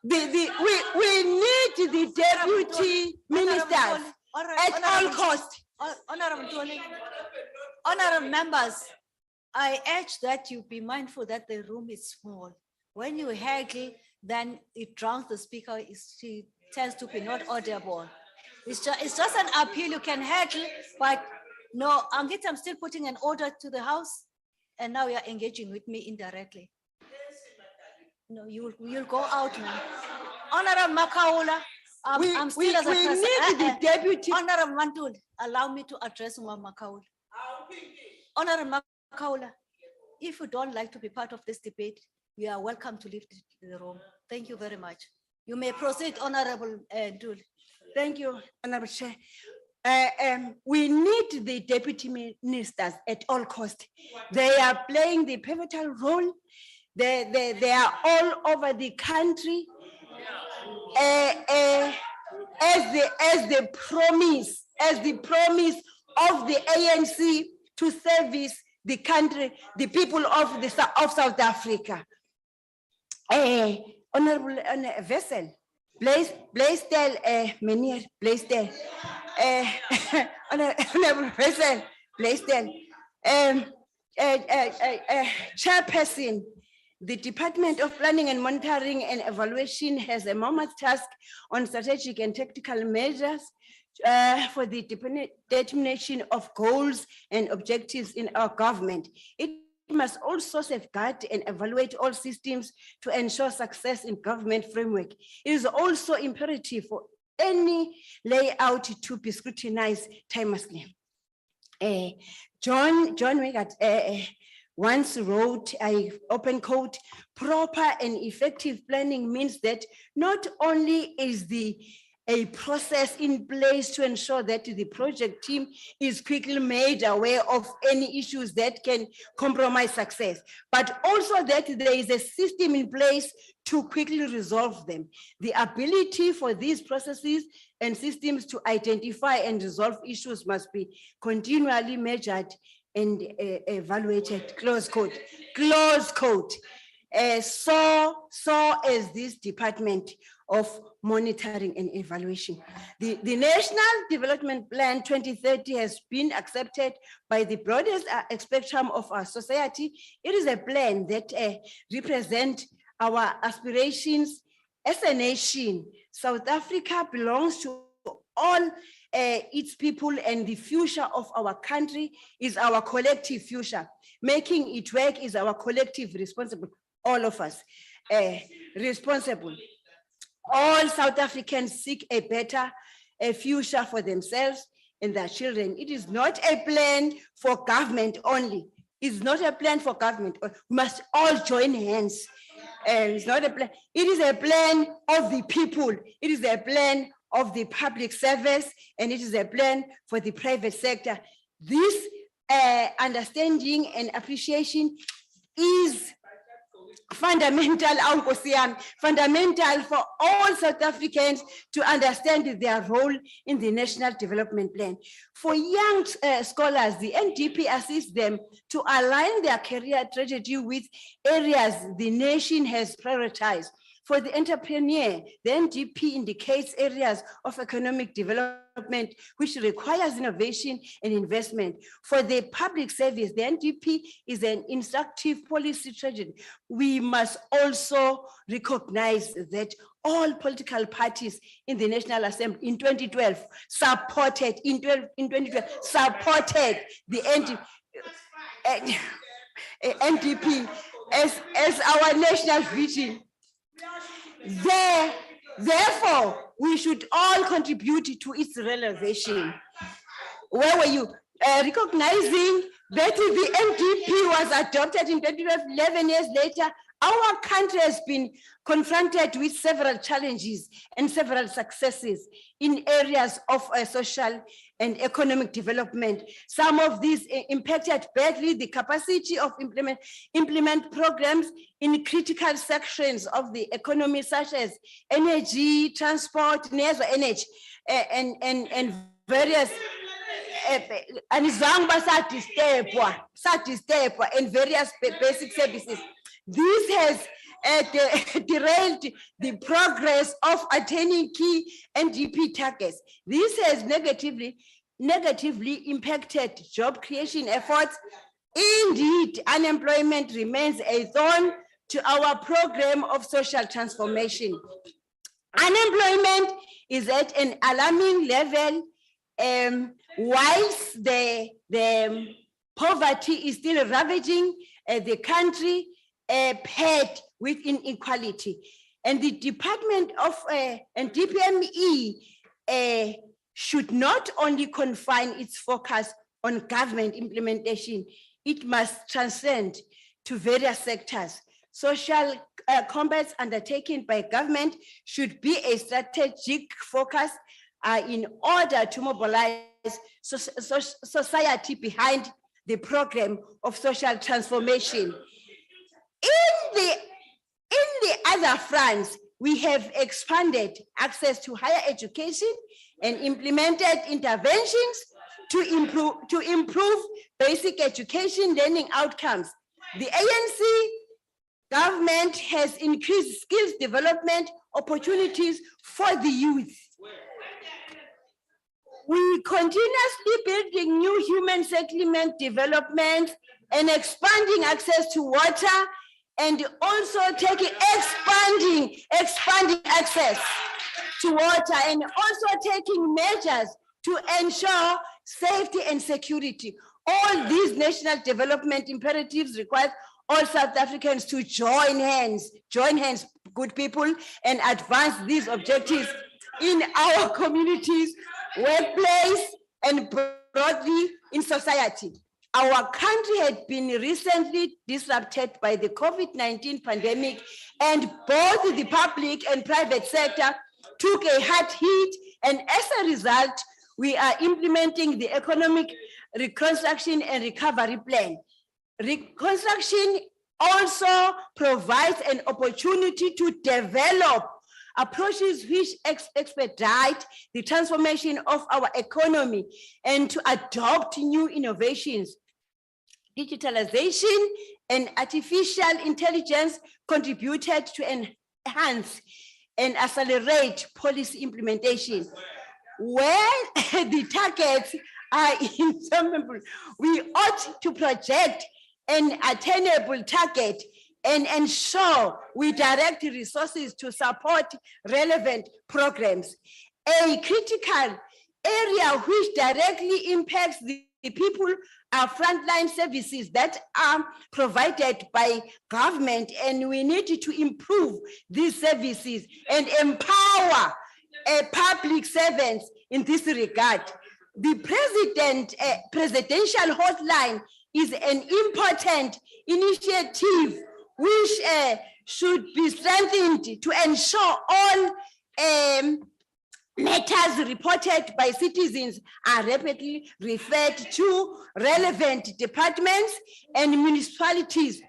need the deputy ministers at all costs. Honorable members, I urge that you be mindful that the room is small. When you haggle, then it drowns the speaker. She tends to be not audible. It's just an appeal. You can haggle, but no, I'm still putting an order to the House, and now you're engaging with me indirectly. No, you'll go out now. Honorable Makaula, I'm still as a person. We need the deputy. Honorable Mantul, allow me to address Makaula. Honorable Makaula, if you don't like to be part of this debate, you are welcome to leave the room. Thank you very much. You may proceed, Honorable Dul. Thank you, Honorable Chair. We need the deputy ministers at all costs. They are playing the pivotal role. They are all over the country. As the promise of the ANC to service the country, the people of South Africa. Honorable Vessel, Blaisdell, meneer Blaisdell, Honorable Vessel, Blaisdell, Chairperson, the Department of Planning and Monitoring and Evaluation has a mammoth task on strategic and tactical measures for the determination of goals and objectives in our government. It must also safeguard and evaluate all systems to ensure success in government framework. It is also imperative for any layout to be scrutinized timelessly. John Wiggett once wrote, I open quote, proper and effective planning means that not only is a process in place to ensure that the project team is quickly made aware of any issues that can compromise success, but also that there is a system in place to quickly resolve them. The ability for these processes and systems to identify and resolve issues must be continually measured and evaluated, close quote, close quote. So as this Department of Monitoring and Evaluation. The National Development Plan 2030 has been accepted by the broadest spectrum of our society. It is a plan that represents our aspirations as a nation. South Africa belongs to all its people, and the future of our country is our collective future. Making it work is our collective responsibility, all of us responsible. All South Africans seek a better future for themselves and their children. It is not a plan for government only. It's not a plan for government. We must all join hands. It's not a plan. It is a plan of the people. It is a plan of the public service, and it is a plan for the private sector. This understanding and appreciation is fundamental, fundamental for all South Africans to understand their role in the National Development Plan. For young scholars, the NDP assists them to align their career trajectory with areas the nation has prioritized. For the entrepreneur, the NDP indicates areas of economic development which requires innovation and investment. For the public service, the NDP is an instructive policy strategy. We must also recognize that all political parties in the National Assembly in 2012 supported, supported the NDP as our national vision. Therefore, we should all contribute to its realization. Where were you? Recognizing that the NDP was adopted in 2012, 11 years later, our country has been confronted with several challenges and several successes in areas of social and economic development. Some of these impacted badly the capacity of implement programs in critical sections of the economy, such as energy, transport, energy, and various and various basic services. This has derailed the progress of attaining key NDP targets. This has negatively impacted job creation efforts. Indeed, unemployment remains a thorn to our program of social transformation. Unemployment is at an alarming level, whilst the poverty is still ravaging the country, paired with inequality. And the Department of and DPME should not only confine its focus on government implementation, it must transcend to various sectors. Social combats undertaken by government should be a strategic focus in order to mobilize society behind the program of social transformation. In the other fronts, we have expanded access to higher education and implemented interventions to improve basic education learning outcomes. The ANC government has increased skills development opportunities for the youth. We continuously building new human settlement development and expanding access to water, and also expanding access to water, and also taking measures to ensure safety and security. All these national development imperatives require all South Africans to join hands, good people, and advance these objectives in our communities, workplace, and broadly in society. Our country had been recently disrupted by the COVID-19 pandemic, and both the public and private sector took a hard hit, and as a result, we are implementing the economic reconstruction and recovery plan. Reconstruction also provides an opportunity to develop approaches which expedite the transformation of our economy and to adopt new innovations. Digitalization and artificial intelligence contributed to enhance and accelerate policy implementation. When the targets are insurmountable, we ought to project an attainable target and ensure we direct resources to support relevant programs. A critical area which directly impacts the people are frontline services that are provided by government, and we need to improve these services and empower public servants in this regard. The presidential hotline is an important initiative which should be strengthened to ensure all matters reported by citizens are rapidly referred to relevant departments and municipalities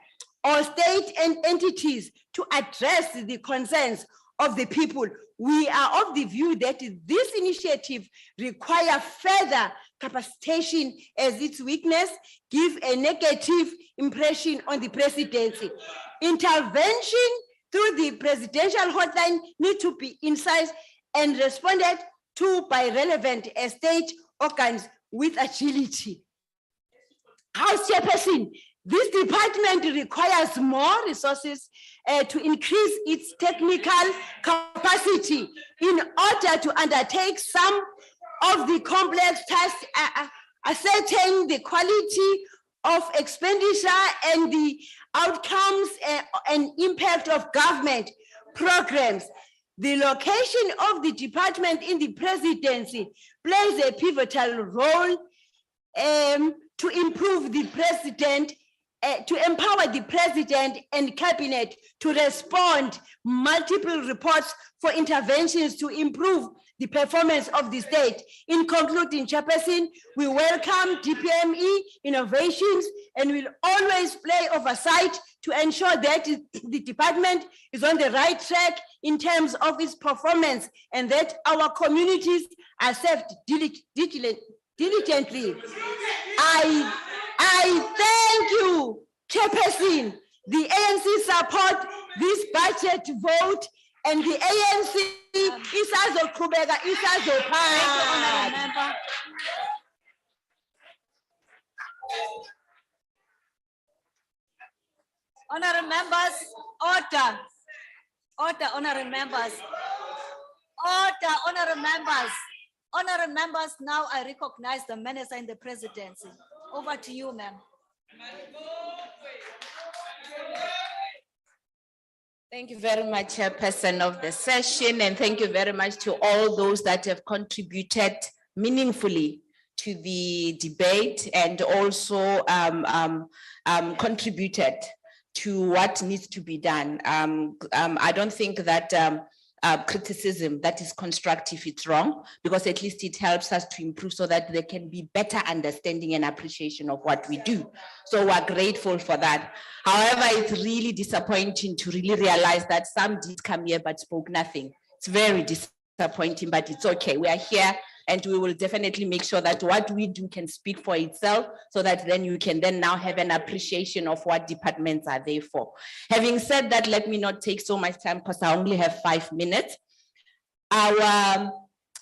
or state entities to address the concerns of the people. We are of the view that this initiative requires further capacitation, as its weakness give a negative impression on the presidency. Intervention through the presidential hotline need to be incised and responded to by relevant state organs with agility. House Chairperson, this department requires more resources to increase its technical capacity in order to undertake some of the complex tasks, ascertain the quality of expenditure and the outcomes and impact of government programs. The location of the department in the presidency plays a pivotal role to improve the president, to empower the president and cabinet to respond multiple reports for interventions to improve the performance of the state. In concluding, Chairperson, we welcome DPME innovations and will always play oversight to ensure that the department is on the right track in terms of its performance and that our communities are served diligently. I thank you, Chairperson. The ANC support this budget vote, and the ANC isazoqhubeka isazophatha. Honorable members, order. Order, honorable members. Order, honorable members. Honorable members, now I recognize the minister in the presidency. Over to you, ma'am. Thank you very much, Chairperson of the session, and thank you very much to all those that have contributed meaningfully to the debate and also contributed to what needs to be done. I don't think that criticism that is constructive, it's wrong, because at least it helps us to improve so that there can be better understanding and appreciation of what we do. So we're grateful for that. However, it's really disappointing to really realize that some did come here but spoke nothing. It's very disappointing, but it's okay. We are here and we will definitely make sure that what we do can speak for itself, so that then you can then now have an appreciation of what departments are there for. Having said that, let me not take so much time because I only have 5 minutes.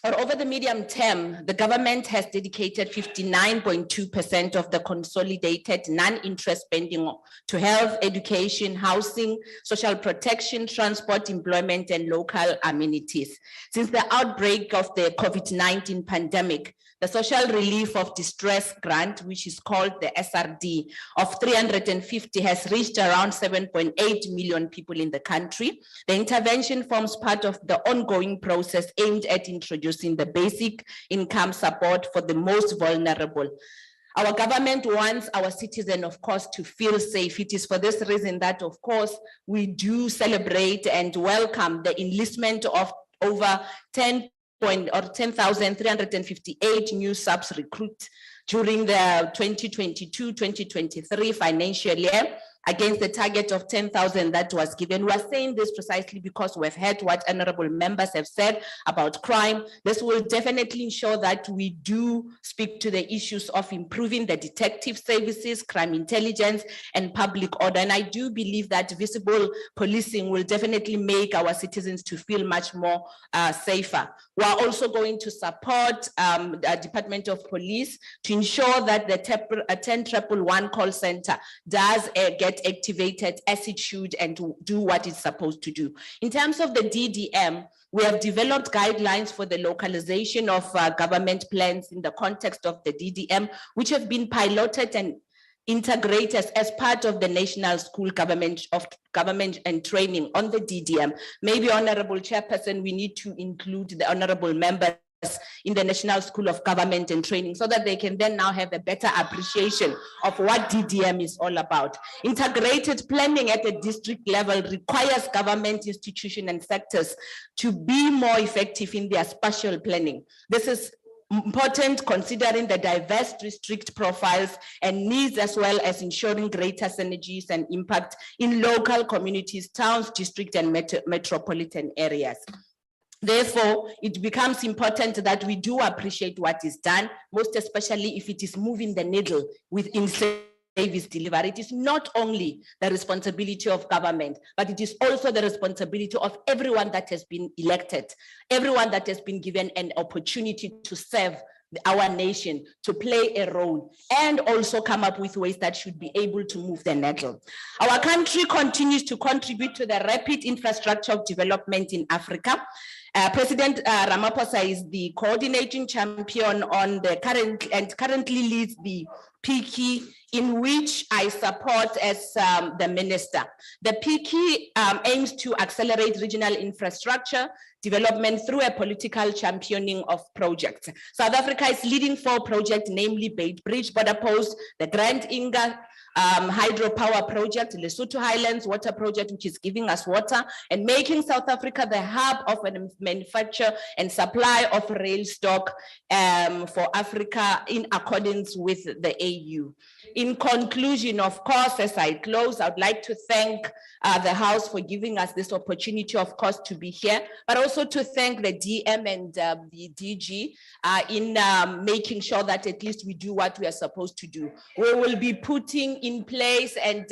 Over the medium term, the government has dedicated 59.2% of the consolidated non-interest spending to health, education, housing, social protection, transport, employment, and local amenities. Since the outbreak of the COVID-19 pandemic, the social relief of distress grant, which is called the SRD, of 350 has reached around 7.8 million people in the country. The intervention forms part of the ongoing process aimed at introducing the basic income support for the most vulnerable. Our government wants our citizens, of course, to feel safe. It is for this reason that, of course, we do celebrate and welcome the enlistment of over 10,358 new subs recruits during the 2022-2023 financial year, against the target of 10,000 that was given. We are saying this precisely because we've heard what honorable members have said about crime. This will definitely ensure that we do speak to the issues of improving the detective services, crime intelligence, and public order. And I do believe that visible policing will definitely make our citizens to feel much more safer. We are also going to support the Department of Police to ensure that the 10-111 call center does get activated as it should and to do what it's supposed to do. In terms of the DDM, we have developed guidelines for the localization of government plans in the context of the DDM, which have been piloted and integrated as part of the National School Government and Training on the DDM. Maybe, Honorable Chairperson, we need to include the honorable members in the National School of Government and Training so that they can then now have a better appreciation of what DDM is all about. Integrated planning at a district level requires government institutions and sectors to be more effective in their spatial planning. This is important considering the diverse district profiles and needs, as well as ensuring greater synergies and impact in local communities, towns, district, and metropolitan areas. Therefore, it becomes important that we do appreciate what is done, most especially if it is moving the needle within service delivery. It is not only the responsibility of government, but it is also the responsibility of everyone that has been elected, everyone that has been given an opportunity to serve our nation, to play a role, and also come up with ways that should be able to move the needle. Our country continues to contribute to the rapid infrastructure of development in Africa. President Ramaphosa is the coordinating champion on the currently leads the PIKI, in which I support as the minister. The PIKI aims to accelerate regional infrastructure development through a political championing of projects. South Africa is leading 4 projects, namely Beit Bridge, Border Post, the Grand Inga hydropower project, Lesotho Highlands water project, which is giving us water and making South Africa the hub of a manufacture and supply of rail stock for Africa in accordance with the AU. In conclusion, of course, as I close, I'd like to thank the House for giving us this opportunity, of course, to be here, but also to thank the DM and the DG in making sure that at least we do what we are supposed to do. We will be putting in place and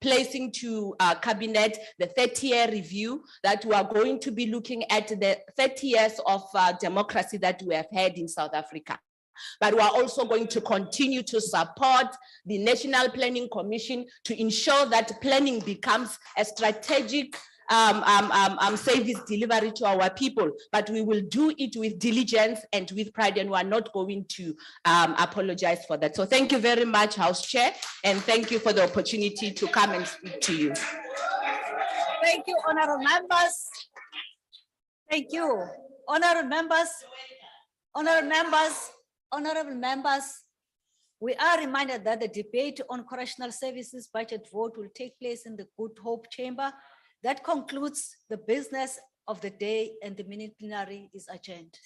placing to cabinet the 30-year review that we are going to be looking at the 30 years of democracy that we have had in South Africa. But we are also going to continue to support the National Planning Commission to ensure that planning becomes a strategic service delivery to our people, but we will do it with diligence and with pride, and we are not going to apologize for that. So thank you very much, House Chair, and thank you for the opportunity to come and speak to you. Thank you, honorable members. Thank you, honorable members, honorable members, honorable members. We are reminded that the debate on correctional services budget vote will take place in the Good Hope Chamber. That concludes the business of the day and the minute plenary is adjourned.